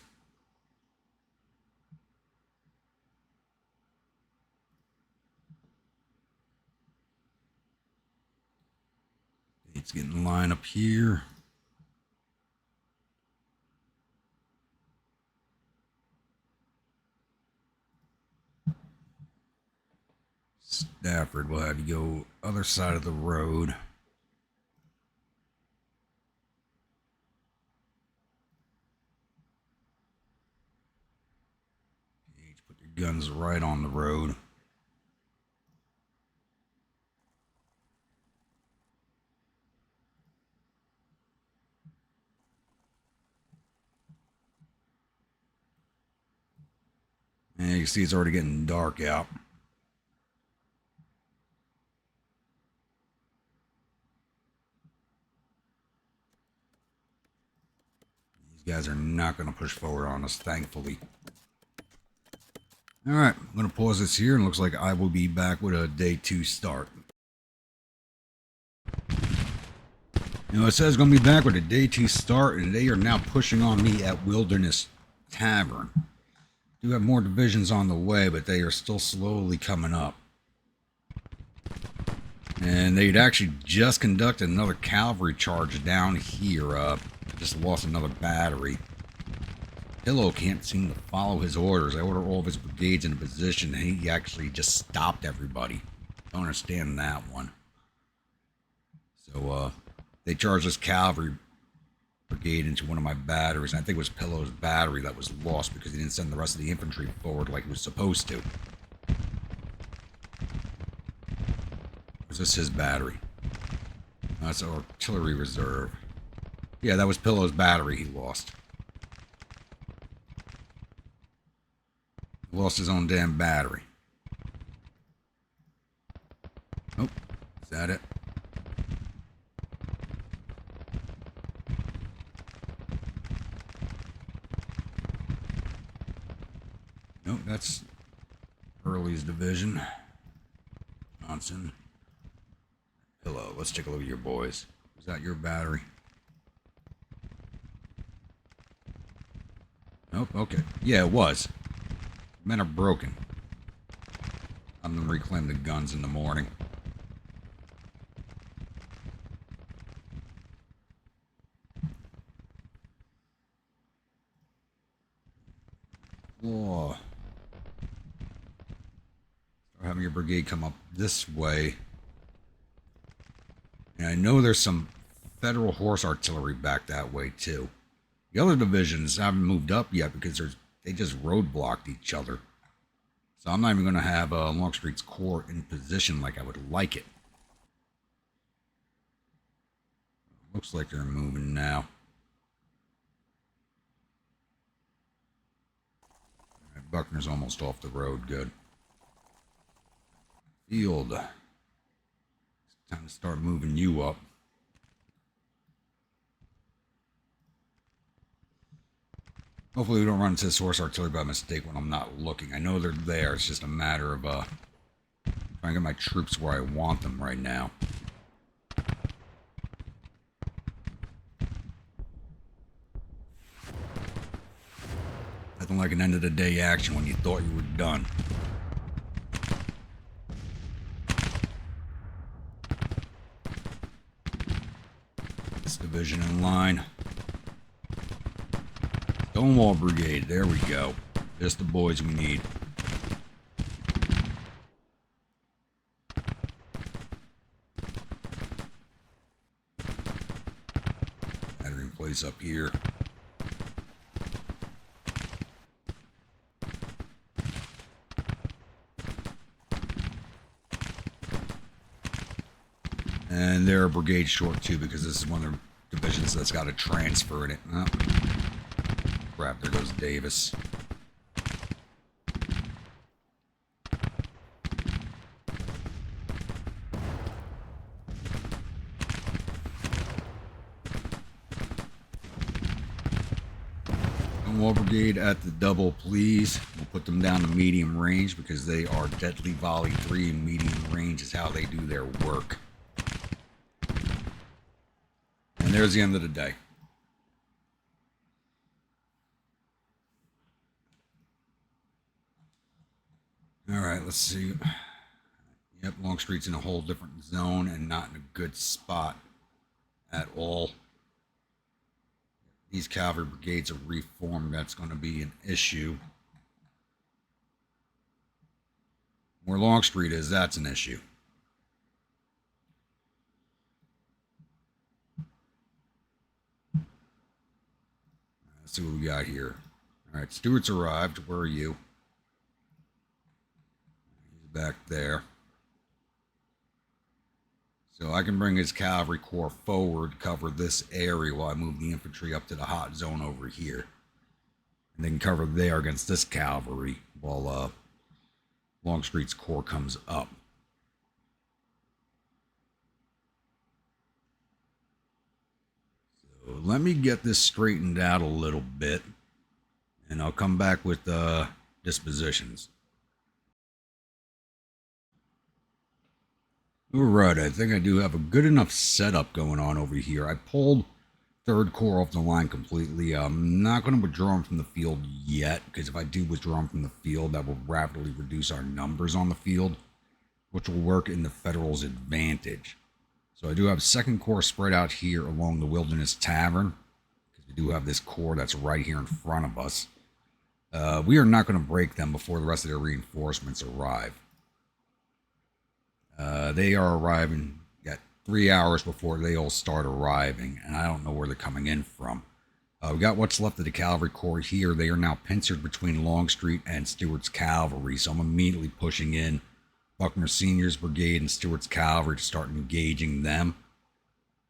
It's getting in line up here. Stafford will have you go other side of the road. Put your guns right on the road. And you can see it's already getting dark out. These guys are not going to push forward on us, thankfully. Alright, I'm going to pause this here, and it looks like I will be back with a day 2 start. It says going to be back with a day 2 start, and they are now pushing on me at Wilderness Tavern. Do have more divisions on the way, but they are still slowly coming up. And they'd actually just conducted another cavalry charge down here. Just lost another battery. Pillow can't seem to follow his orders. I order all of his brigades in a position, and he actually just stopped everybody. Don't understand that one. So, they charged this cavalry brigade into one of my batteries. And I think it was Pillow's battery that was lost because he didn't send the rest of the infantry forward like he was supposed to. Was this his battery? No, that's artillery reserve. Yeah, that was Pillow's battery he lost. He lost his own damn battery. Oh, is that it? Nope, that's Early's division. Johnson. Pillow. Let's take a look at your boys. Was that your battery? Nope, okay. Yeah, it was. Men are broken. I'm gonna reclaim the guns in the morning. Whoa. Start having your brigade come up this way. And I know there's some Federal horse artillery back that way too. The other divisions haven't moved up yet because they just roadblocked each other. So I'm not even going to have Longstreet's corps in position like I would like it. Looks like they're moving now. All right, Buckner's almost off the road. Good. Field. It's time to start moving you up. Hopefully we don't run into this horse artillery by mistake when I'm not looking. I know they're there. It's just a matter of trying to get my troops where I want them right now. Nothing like an end of the day action when you thought you were done. This division in line. Stonewall Brigade, there we go. Just the boys we need. Battery in place up here. And they're a brigade short too because this is one of their division, so that's got a transfer in it. Oh. Crap, there goes Davis. Wall Brigade at the double, please. We'll put them down to medium range because they are deadly volley 3, and medium range is how they do their work. And there's the end of the day. Alright, let's see. Yep, Longstreet's in a whole different zone and not in a good spot at all. These cavalry brigades are reformed. That's going to be an issue. Where Longstreet is, that's an issue. Let's see what we got here. All right, Stewart's arrived. Where are you? He's back there. So I can bring his cavalry corps forward, cover this area while I move the infantry up to the hot zone over here. And then cover there against this cavalry while Longstreet's corps comes up. So let me get this straightened out a little bit, and I'll come back with dispositions. Alright, I think I do have a good enough setup going on over here. I pulled 3rd Corps off the line completely. I'm not going to withdraw them from the field yet, because if I do withdraw them from the field, that will rapidly reduce our numbers on the field, which will work in the Federals' advantage. So I do have 2nd Corps spread out here along the Wilderness Tavern, because we do have this corps that's right here in front of us. We are not going to break them before the rest of their reinforcements arrive. They are arriving at 3 hours before they all start arriving, and I don't know where they're coming in from. We got what's left of the cavalry corps here. They are now pincered between Longstreet and Stewart's cavalry, so I'm immediately pushing in Buckner Sr.'s brigade and Stewart's cavalry to start engaging them.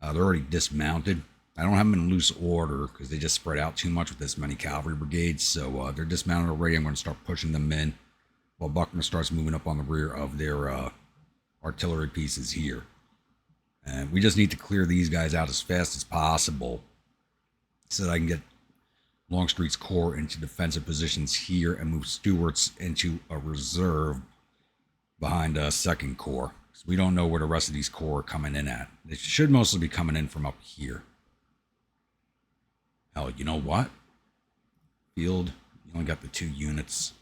They're already dismounted. I don't have them in loose order because they just spread out too much with this many cavalry brigades, so they're dismounted already. I'm going to start pushing them in while Buckner starts moving up on the rear of their artillery pieces here. And we just need to clear these guys out as fast as possible so that I can get Longstreet's corps into defensive positions here and move Stewart's into a reserve behind 2nd Corps. So we don't know where the rest of these corps are coming in at. They should mostly be coming in from up here. Hell, you know what? Field, you only got the 2 units.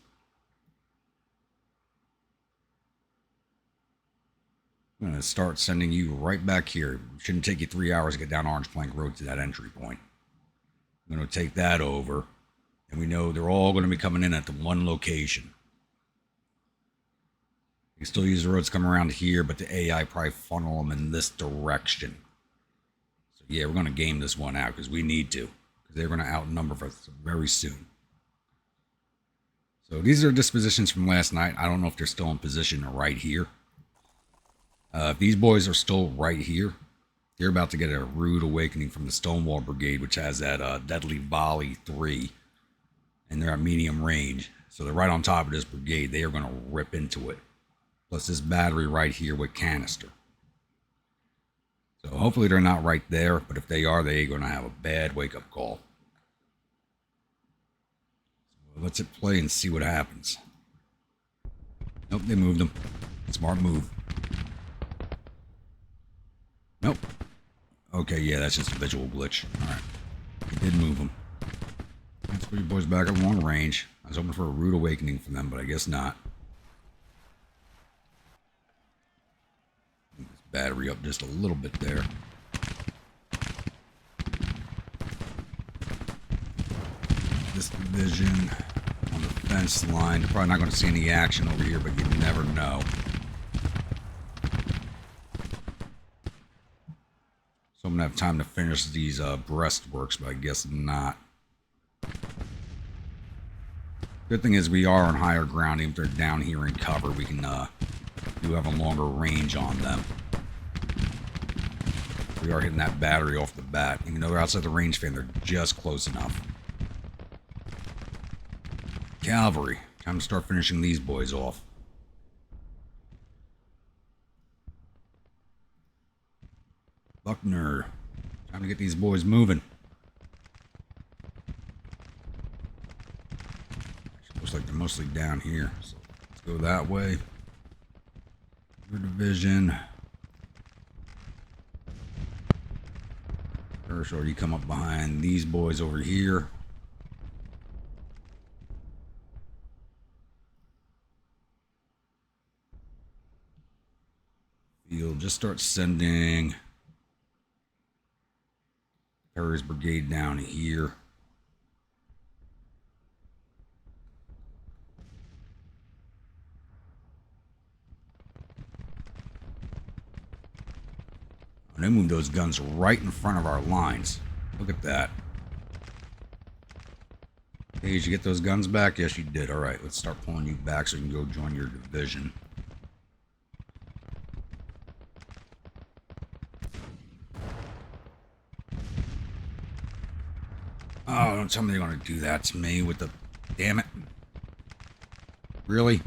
I'm going to start sending you right back here. It shouldn't take you 3 hours to get down Orange Plank Road to that entry point. I'm going to take that over. And we know they're all going to be coming in at the one location. You can still use the roads to come around here, but the AI probably funnel them in this direction. So yeah, we're going to game this one out because we need to. Because they're going to outnumber us very soon. So these are dispositions from last night. I don't know if they're still in position right here. If these boys are still right here, they're about to get a rude awakening from the Stonewall Brigade, which has that deadly volley 3, and they're at medium range. So they're right on top of this brigade. They are going to rip into it. Plus this battery right here with canister. So hopefully they're not right there, but if they are, they're going to have a bad wake-up call. So let's hit play and see what happens. Nope, they moved them. Smart move. Nope. Okay, yeah, that's just a visual glitch. Alright. They did move them. Let's put you boys back at long range. I was hoping for a rude awakening from them, but I guess not. Move this battery up just a little bit there. This division on the fence line. They're probably not going to see any action over here, but you never know. So I'm going to have time to finish these breastworks, but I guess not. Good thing is we are on higher ground. Even if they're down here in cover, we can do have a longer range on them. We are hitting that battery off the bat. Even though they're outside the range fan, they're just close enough. Cavalry. Time to start finishing these boys off. Buckner. Time to get these boys moving. Actually, looks like they're mostly down here. So let's go that way. Your division. Herschel, you come up behind these boys over here. You'll just start sending Perry's brigade down here. And they move those guns right in front of our lines. Look at that. Hey, did you get those guns back? Yes, you did. All right, let's start pulling you back so you can go join your division. Oh, don't tell me they're going to do that to me with the... Damn it. Really?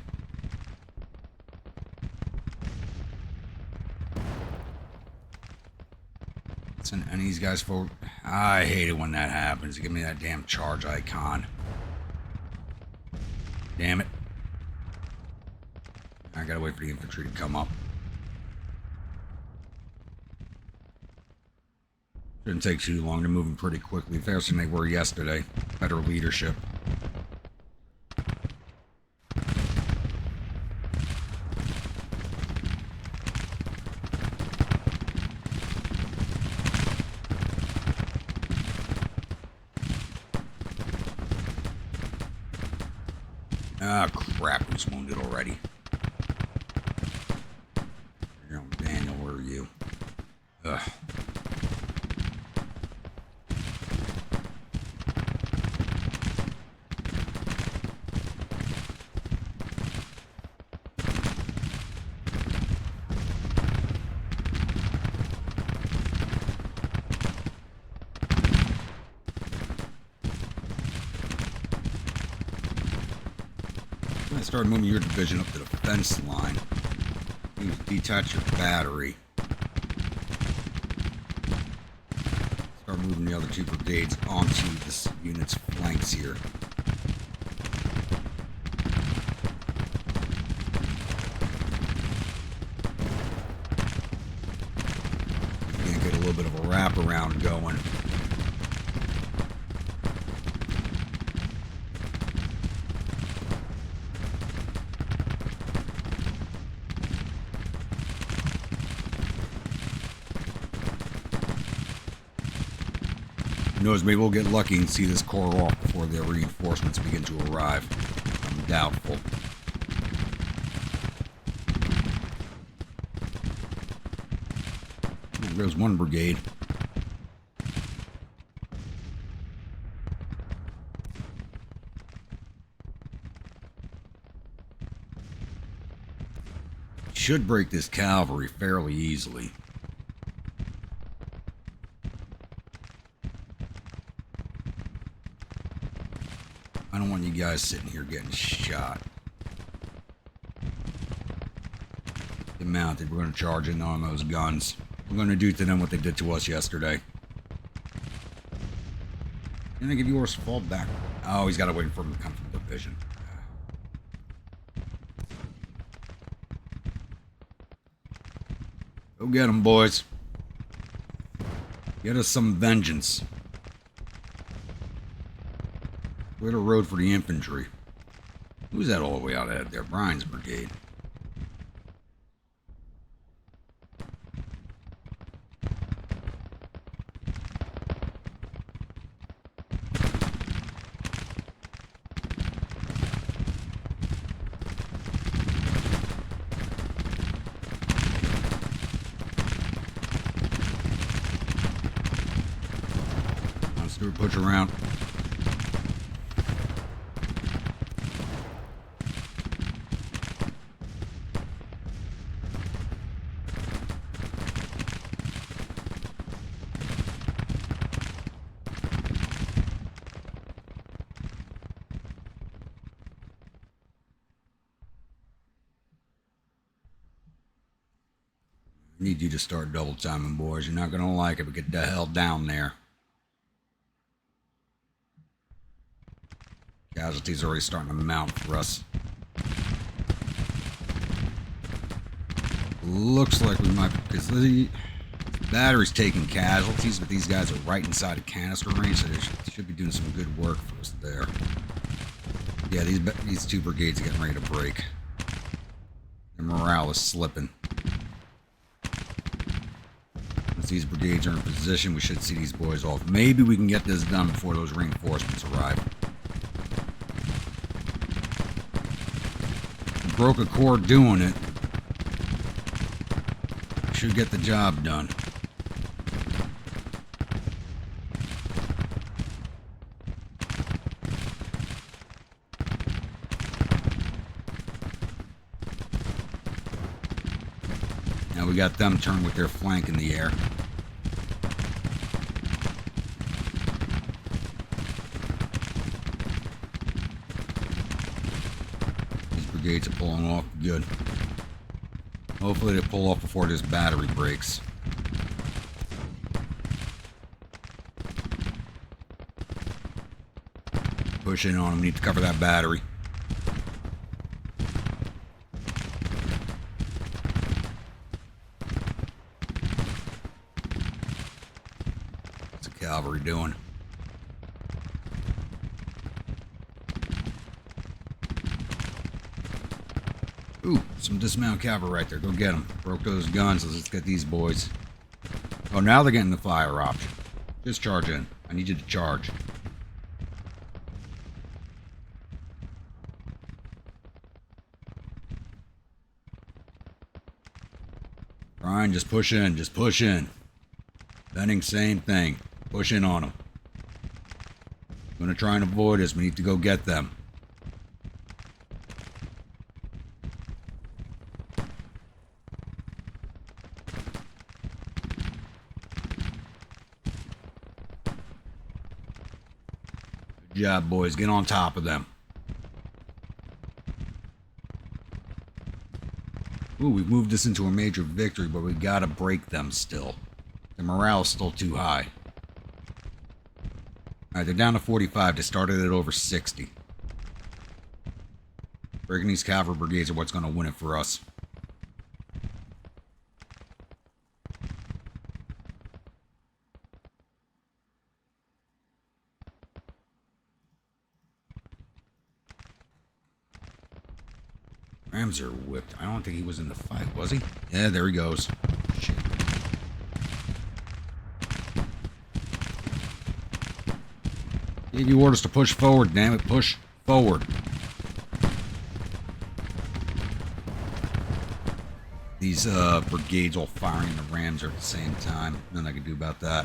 Send any of these guys forward. I hate it when that happens. Give me that damn charge icon. Damn it. I gotta wait for the infantry to come up. Shouldn't take too long. They're moving pretty quickly. Faster than they were yesterday. Better leadership. Ah, crap. Who's wounded already? Daniel, where are you? Ugh. Start moving your division up to the fence line. You detach your battery. Start moving the other two brigades onto this unit's flanks here. You're gonna get a little bit of a wraparound going. Who knows, maybe we'll get lucky and see this corps off before the reinforcements begin to arrive. I'm doubtful. There's one brigade. Should break this cavalry fairly easily. I don't want you guys sitting here getting shot. Get mounted. We're going to charge in on those guns. We're going to do to them what they did to us yesterday. Didn't I give you yours fall back? Oh, he's got to wait for him to come from the division. Go get them, boys. Get us some vengeance. Clear the road for the infantry. Who's that all the way out ahead there? Brian's brigade. Let's do a push around. Need you to start double timing, boys. You're not going to like it, but get the hell down there. Casualties are already starting to mount for us. Looks like we might, because the battery's taking casualties, but these guys are right inside of canister range, so they should be doing some good work for us there. Yeah, these two brigades are getting ready to break. Their morale is slipping. Once these brigades are in position, we should see these boys off. Maybe we can get this done before those reinforcements arrive. Broke a core doing it. Should get the job done. Now we got them turned with their flank in the air. These brigades are pulling off good. Hopefully they pull off before this battery breaks. Push in on them. Need to cover that battery. What's the cavalry doing? Ooh, some dismount cavalry right there. Go get them. Broke those guns. Let's get these boys. Oh, now they're getting the fire option. Just charge in. I need you to charge. Ryan, just push in. Just push in. Benning, same thing. Push in on them. I'm going to try and avoid this. We need to go get them. Good job, boys. Get on top of them. Ooh, we've moved this into a major victory, but we gotta break them still. The morale's still too high. Alright, they're down to 45. They started at over 60. Breaking these cavalry brigades are what's gonna win it for us. Rams are whipped. I don't think he was in the fight, was he? Yeah, there he goes. Shit. Gave you orders to push forward, damn it. Push forward. These brigades all firing in the Rams are at the same time. Nothing I can do about that.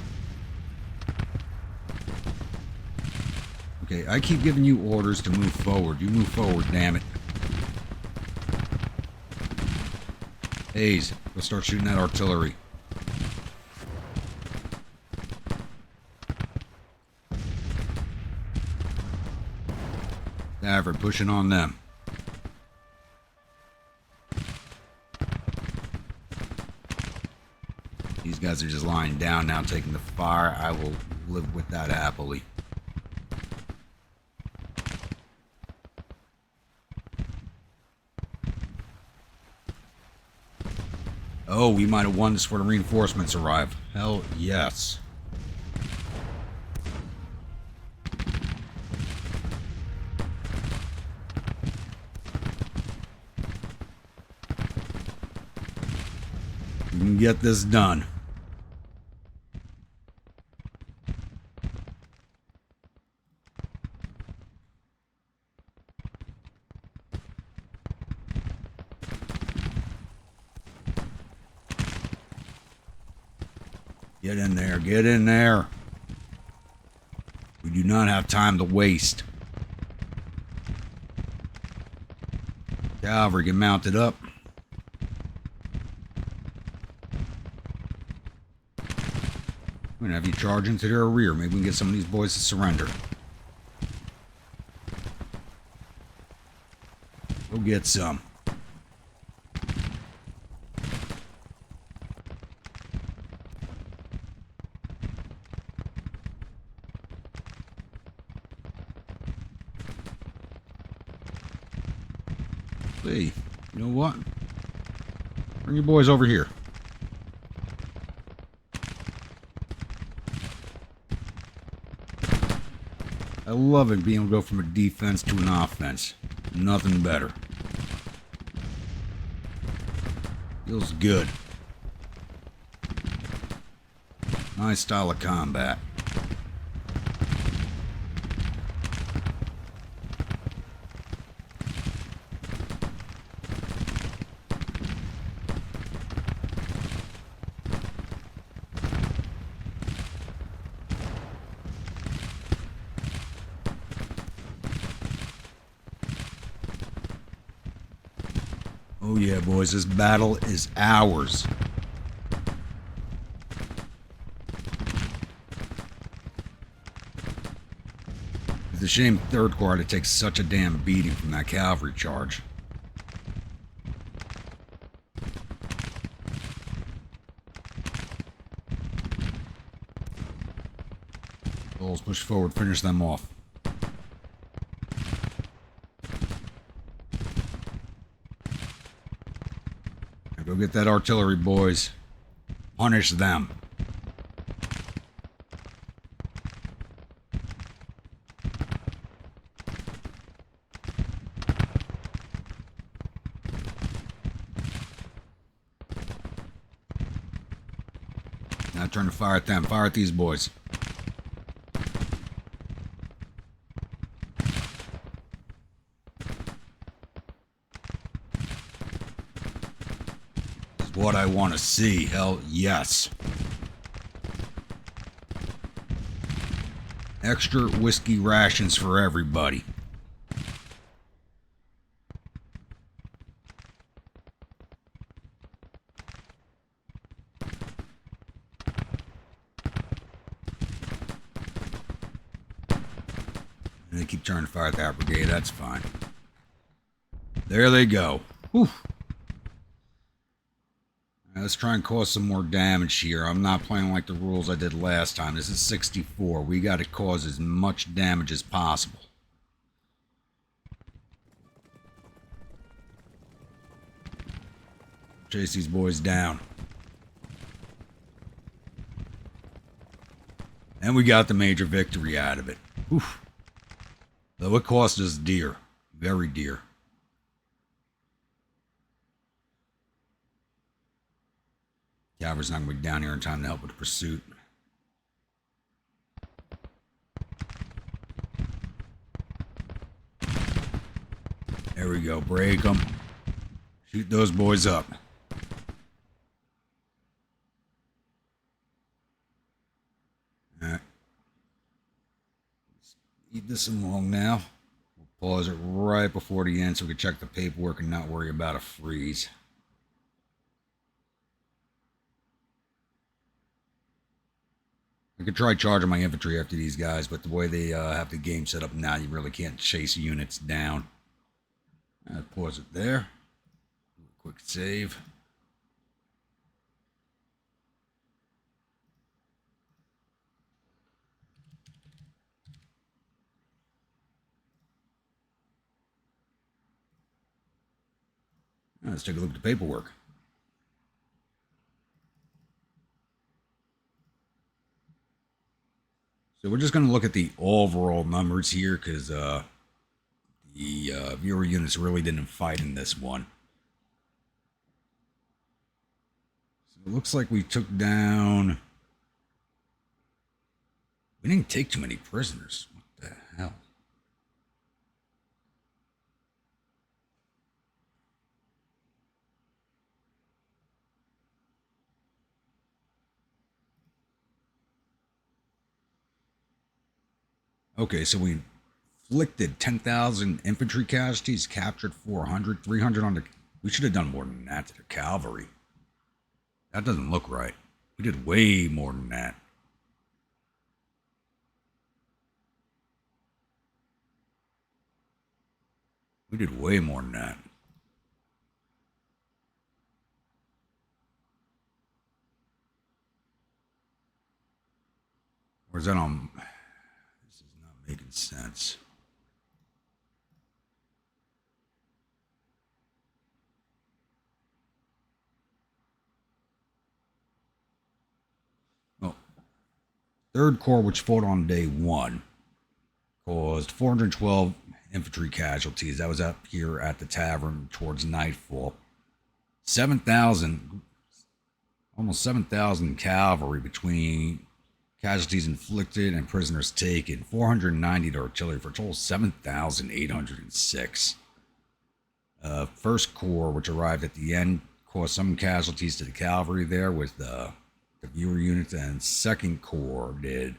Okay, I keep giving you orders to move forward. You move forward, damn it. Hayes, go start shooting that artillery. Cavalry, pushing on them. These guys are just lying down now, taking the fire. I will live with that happily. Oh, we might have won this before the reinforcements arrive. Hell yes. We can get this done. Get in there, get in there. We do not have time to waste. Cavalry, get mounted up. I'm gonna have you charge into their rear. Maybe we can get some of these boys to surrender. Go get some. Hey, you know what? Bring your boys over here. I love it being able to go from a defense to an offense. Nothing better. Feels good. Nice style of combat. Oh yeah, boys, this battle is ours. It's a shame Third Corps had to take such a damn beating from that cavalry charge. Let's push forward, finish them off. Now go get that artillery, boys. Punish them. Now turn to fire at them. Fire at these boys. This is what I want to see. Hell yes. Extra whiskey rations for everybody. They keep trying to fire at that brigade. That's fine. There they go. Whew. Now let's try and cause some more damage here. I'm not playing like the rules I did last time. This is 64. We got to cause as much damage as possible. Chase these boys down. And we got the major victory out of it. Whew. Though it cost us dear. Very dear. Cavalry's not going to be down here in time to help with the pursuit. There we go. Break them. Shoot those boys up. Alright. Eat this along now. We'll pause it right before the end so we can check the paperwork and not worry about a freeze. I could try charging my infantry after these guys, but the way they have the game set up now, you really can't chase units down. Pause it there. Quick save. Let's take a look at the paperwork. So we're just going to look at the overall numbers here because the viewer units really didn't fight in this one. So it looks like we took down... We didn't take too many prisoners. What the hell? Okay, so we inflicted 10,000 infantry casualties, captured 400, 300 on the... We should have done more than that to the cavalry. That doesn't look right. We did way more than that. We did way more than that. Or is that on... This is not making sense. 3rd Corps, which fought on day 1, caused 412 infantry casualties. That was up here at the tavern towards nightfall. 7,000, almost 7,000 cavalry between casualties inflicted and prisoners taken. 490 to artillery for a total of 7,806. 1st Corps, which arrived at the end, caused some casualties to the cavalry there with the viewer units, and 2nd Corps did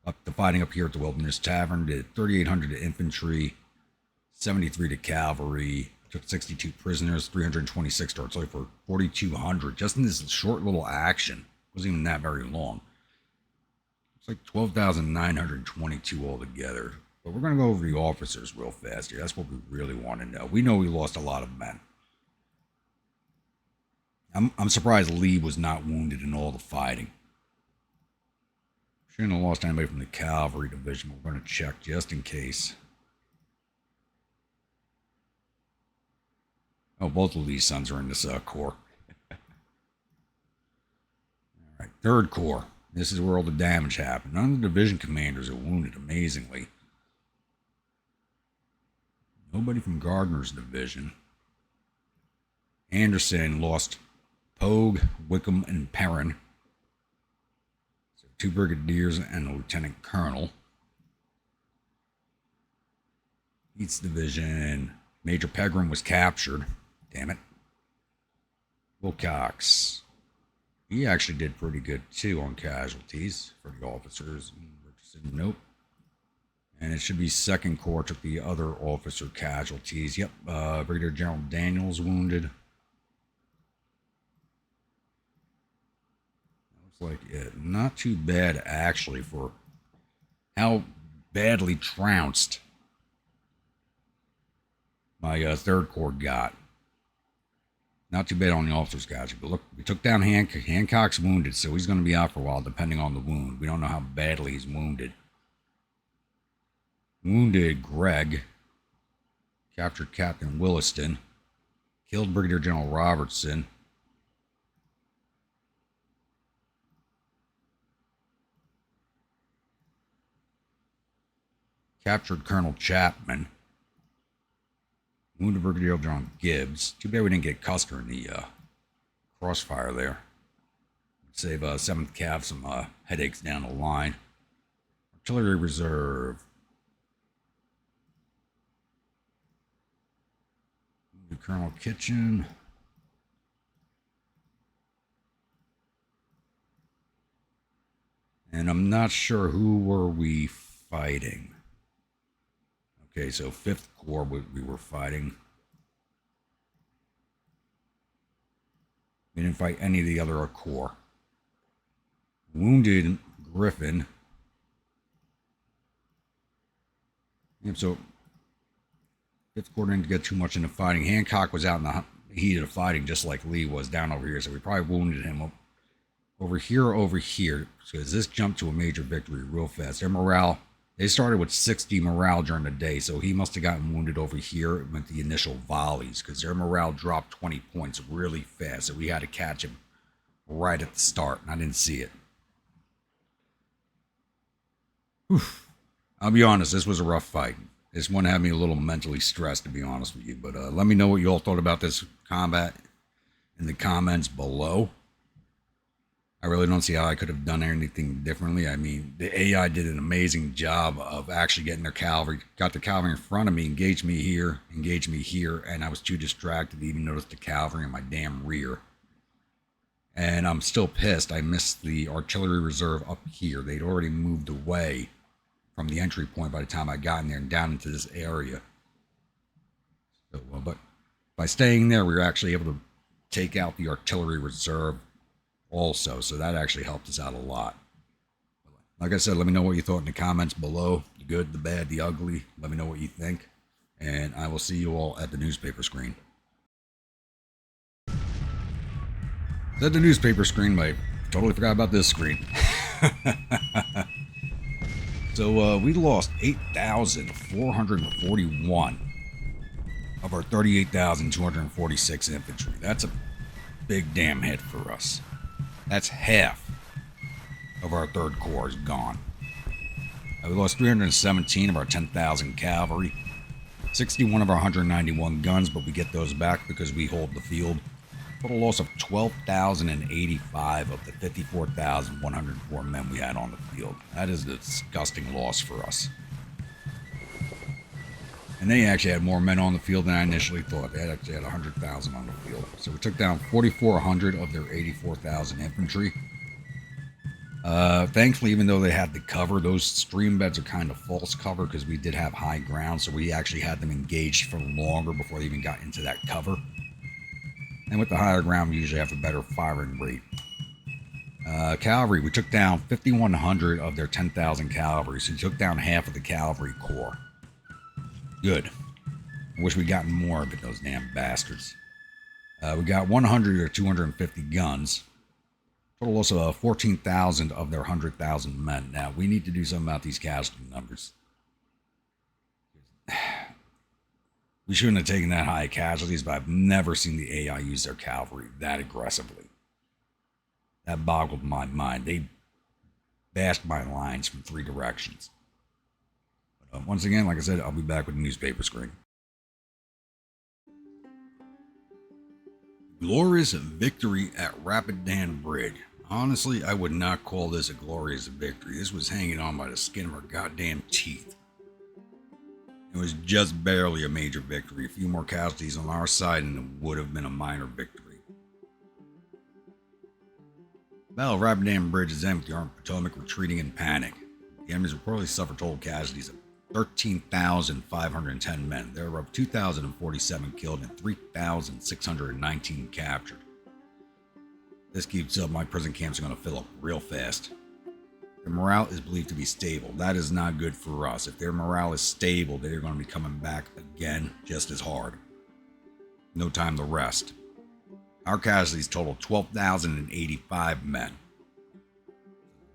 up the fighting up here at the Wilderness Tavern, did 3,800 to infantry, 73 to cavalry, took 62 prisoners, 326 to artillery for 4,200 just in this short little action. It wasn't even that very long. It's like 12,922 altogether. But we're going to go over the officers real fast here. That's what we really want to know. We know we lost a lot of men. I'm surprised Lee was not wounded in all the fighting. Shouldn't have lost anybody from the cavalry division. We're going to check just in case. Oh, both of these sons are in this corps. All right, 3rd Corps. This is where all the damage happened. None of the division commanders are wounded, amazingly. Nobody from Gardner's division. Anderson lost Pogue, Wickham, and Perrin. So 2 brigadiers and a lieutenant colonel. Each division, Major Pegram was captured. Damn it. Wilcox. He actually did pretty good too on casualties for the officers. Richardson, nope. And it should be 2nd Corps took the other officer casualties. Yep, Brigadier General Daniels wounded. Like it. Not too bad actually for how badly trounced my 3rd Corps got. Not too bad on the officers casualty, but look, we took down Hancock. Hancock's wounded, so he's going to be out for a while depending on the wound. We don't know how badly he's wounded. Wounded Gregg, captured Captain Williston, killed Brigadier General Robertson. Captured Colonel Chapman. Wounded Brigadier General Gibbs. Too bad we didn't get Custer in the crossfire there. Save 7th Cav some headaches down the line. Artillery Reserve. Wounded Colonel Kitchen. And I'm not sure who were we fighting. Okay, so 5th Corps we were fighting. We didn't fight any of the other corps. Wounded Griffin. Yep, so 5th Corps didn't get too much into fighting. Hancock was out in the heat of the fighting just like Lee was down over here, so we probably wounded him over here. So this jumped to a major victory real fast. Their morale, they started with 60 morale during the day, so he must have gotten wounded over here with the initial volleys because their morale dropped 20 points really fast, so we had to catch him right at the start, and I didn't see it. Whew. I'll be honest, this was a rough fight. This one had me a little mentally stressed, to be honest with you, but let me know what you all thought about this combat in the comments below. I really don't see how I could have done anything differently. I mean, the AI did an amazing job of actually getting their cavalry, got the cavalry in front of me, engaged me here, and I was too distracted to even notice the cavalry in my damn rear. And I'm still pissed. I missed the artillery reserve up here. They'd already moved away from the entry point by the time I got in there and down into this area. So, but by staying there, we were actually able to take out the artillery reserve also, so that actually helped us out a lot. Like I said, let me know what you thought in the comments below. The good, the bad, the ugly. Let me know what you think. And I will see you all at the newspaper screen. At the newspaper screen, I totally forgot about this screen. So we lost 8,441 of our 38,246 infantry. That's a big damn hit for us. That's half of our 3rd Corps is gone. We lost 317 of our 10,000 cavalry, 61 of our 191 guns, but we get those back because we hold the field. Total loss of 12,085 of the 54,104 men we had on the field. That is a disgusting loss for us. And they actually had more men on the field than I initially thought. They actually had 100,000 on the field. So we took down 4,400 of their 84,000 infantry. Thankfully, even though they had the cover, those stream beds are kind of false cover because we did have high ground, so we actually had them engaged for longer before they even got into that cover. And with the higher ground, we usually have a better firing rate. Cavalry, we took down 5,100 of their 10,000 cavalry, so we took down half of the cavalry corps. Good. I wish we'd gotten more of it, those damn bastards. We got 100 or 250 guns. Total loss of 14,000 of their 100,000 men. Now, we need to do something about these casualty numbers. We shouldn't have taken that high casualties, but I've never seen the AI use their cavalry that aggressively. That boggled my mind. They bashed my lines from 3 directions. But once again, like I said, I'll be back with the newspaper screen. Glorious victory at Rapidan Bridge. Honestly, I would not call this a glorious victory. This was hanging on by the skin of our goddamn teeth. It was just barely a major victory. A few more casualties on our side and it would have been a minor victory. The Battle of Rapidan Bridge is ended with the Army of Potomac retreating in panic. The enemies reportedly suffered total casualties of 13,510 men. There were 2,047 killed and 3,619 captured. This keeps up, my prison camps are going to fill up real fast. Their morale is believed to be stable. That is not good for us. If their morale is stable, they're going to be coming back again just as hard. No time to rest. Our casualties total 12,085 men.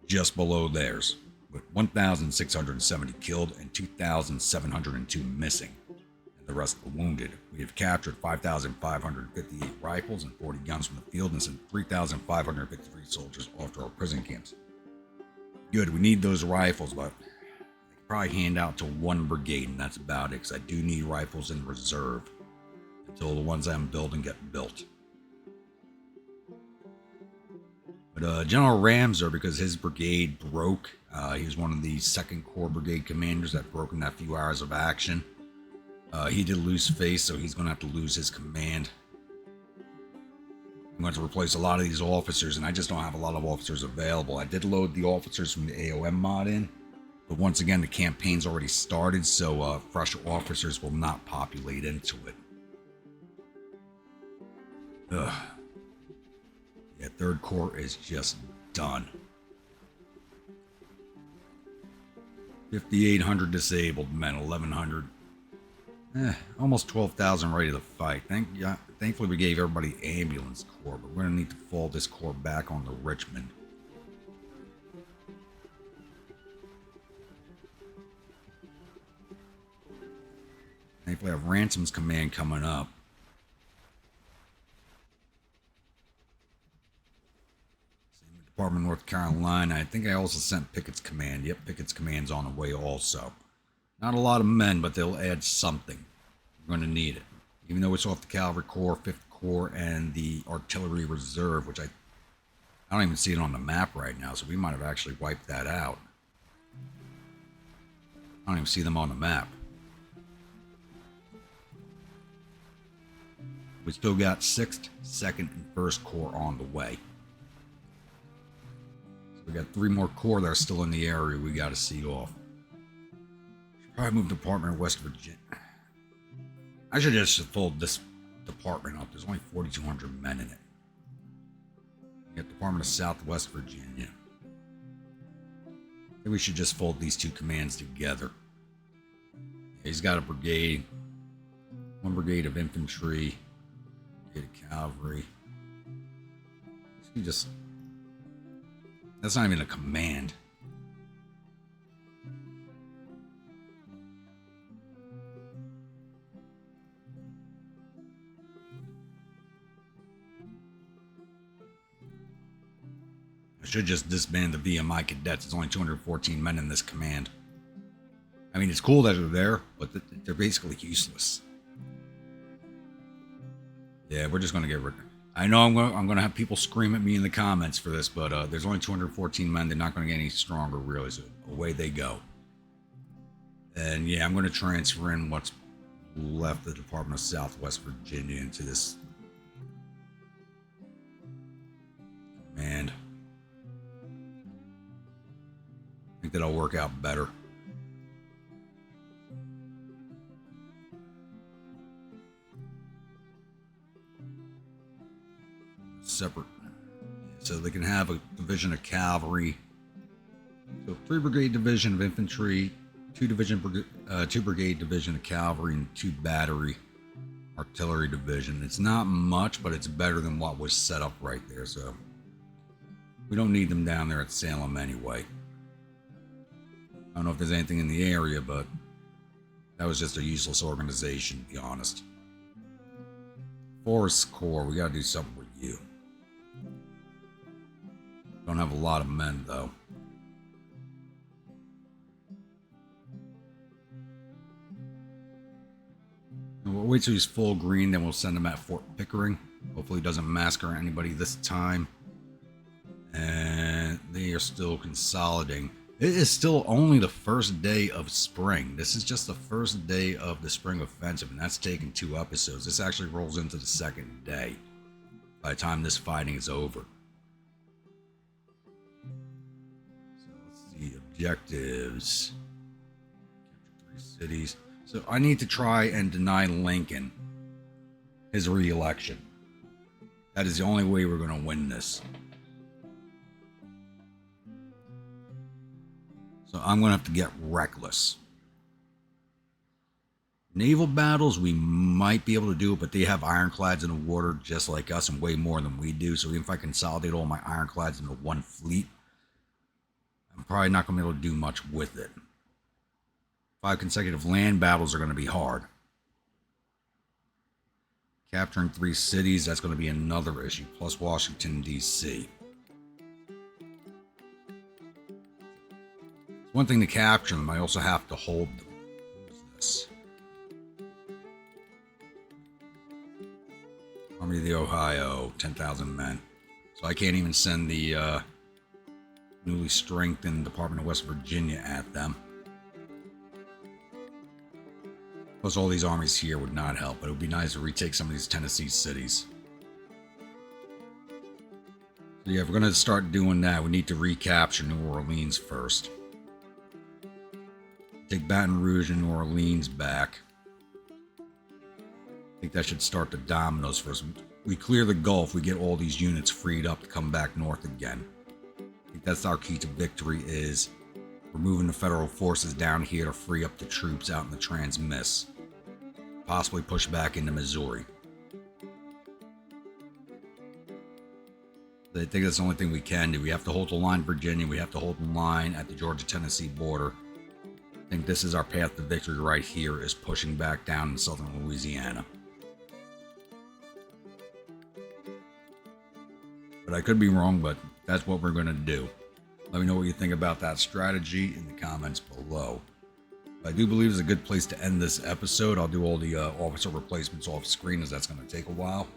Just below theirs, with 1,670 killed and 2,702 missing. And the rest were wounded. We have captured 5,558 rifles and 40 guns from the field and sent 3,553 soldiers off to our prison camps. Good, we need those rifles, but I could probably hand out to 1 brigade, and that's about it, because I do need rifles in reserve until the ones I'm building get built. But General Ramser, because his brigade broke, he was one of the 2nd Corps brigade commanders that broke in that few hours of action. He did lose face, so he's going to have to lose his command. I'm going to replace a lot of these officers, and I just don't have a lot of officers available. I did load the officers from the a.o.m mod in, but once again, the campaign's already started, so fresh officers will not populate into it. Ugh. Yeah, 3rd Corps is just done. 5,800 disabled men, 1,100. Almost 12,000 ready to fight. Thankfully, we gave everybody ambulance corps, but we're going to need to fall this corps back onto Richmond. Thankfully, I have Ransom's command coming up. Same with Department of North Carolina. I think I also sent Pickett's command. Yep, Pickett's command's on the way also. Not a lot of men, but they'll add something. We're going to need it. Even though it's off the Cavalry Corps, 5th Corps, and the Artillery Reserve, which I don't even see it on the map right now, so we might have actually wiped that out. I don't even see them on the map. We still got 6th, 2nd, and 1st Corps on the way. So we got 3 more Corps that are still in the area we got to see off. Probably move Department of West Virginia. I should just fold this department up. There's only 4,200 men in it. You got Department of Southwest Virginia. Maybe we should just fold these 2 commands together. He's got a brigade. 1 brigade of infantry. Brigade of cavalry. That's not even a command. I I should just disband the VMI cadets. There's only 214 men in this command. I mean, it's cool that they're there, but they're basically useless. Yeah, we're just going to get rid of them. I know I'm going to have people scream at me in the comments for this, but there's only 214 men. They're not going to get any stronger, really, so away they go. And yeah, I'm going to transfer in what's left of the Department of Southwest Virginia into this command. I think that'll work out better. Separate, so they can have a division of cavalry, so 3 brigade division of infantry, 2 brigade division of cavalry, and 2 battery artillery division. It's not much, but it's better than what was set up right there, so we don't need them down there at Salem anyway. I don't know if there's anything in the area, but that was just a useless organization, to be honest. Forest Corps, we gotta do something with you. Don't have a lot of men, though. And we'll wait till he's full green, then we'll send him at Fort Pickering. Hopefully he doesn't massacre anybody this time. And they are still consolidating. It is still only the first day of spring. This is just the first day of the spring offensive, and that's taken 2 episodes. This actually rolls into the 2nd day by the time this fighting is over. The objectives, capture 3 cities. So I need to try and deny Lincoln his re-election. That is the only way we're going to win this. So I'm going to have to get reckless. Naval battles, we might be able to do it, but they have ironclads in the water just like us and way more than we do. So even if I consolidate all my ironclads into 1 fleet, I'm probably not going to be able to do much with it. 5 consecutive land battles are going to be hard. Capturing 3 cities, that's going to be another issue, plus Washington, D.C. It's one thing to capture them, I also have to hold them. What is this? Army of the Ohio, 10,000 men. So I can't even send the newly strengthened Department of West Virginia at them. Plus all these armies here would not help, but it would be nice to retake some of these Tennessee cities. So yeah, if we're going to start doing that, we need to recapture New Orleans first. Take Baton Rouge and New Orleans back. I think that should start the dominoes first. We clear the Gulf, we get all these units freed up to come back north again. I think that's our key to victory, is we're moving the federal forces down here to free up the troops out in the Trans-Miss. Possibly push back into Missouri. I think that's the only thing we can do. We have to hold the line in Virginia. We have to hold the line at the Georgia-Tennessee border. I think this is our path to victory right here, is pushing back down in southern Louisiana. But I could be wrong, but that's what we're going to do. Let me know what you think about that strategy in the comments below. I do believe it's a good place to end this episode. I'll do all the officer replacements off screen, as that's going to take a while.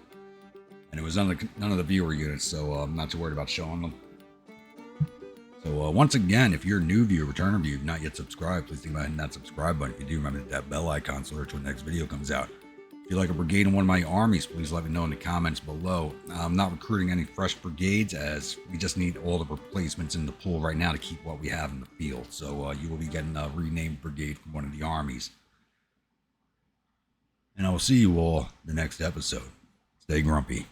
And it was none of the viewer units, so I'm not too worried about showing them. So once again, if you're a new viewer, returner viewer, not yet subscribed, please think about hitting that subscribe button. If you do, remember to hit that bell icon so alert when the next video comes out. If you like a brigade in one of my armies, please let me know in the comments below. I'm not recruiting any fresh brigades, as we just need all the replacements in the pool right now to keep what we have in the field. So you will be getting a renamed brigade from one of the armies. And I will see you all in the next episode. Stay grumpy.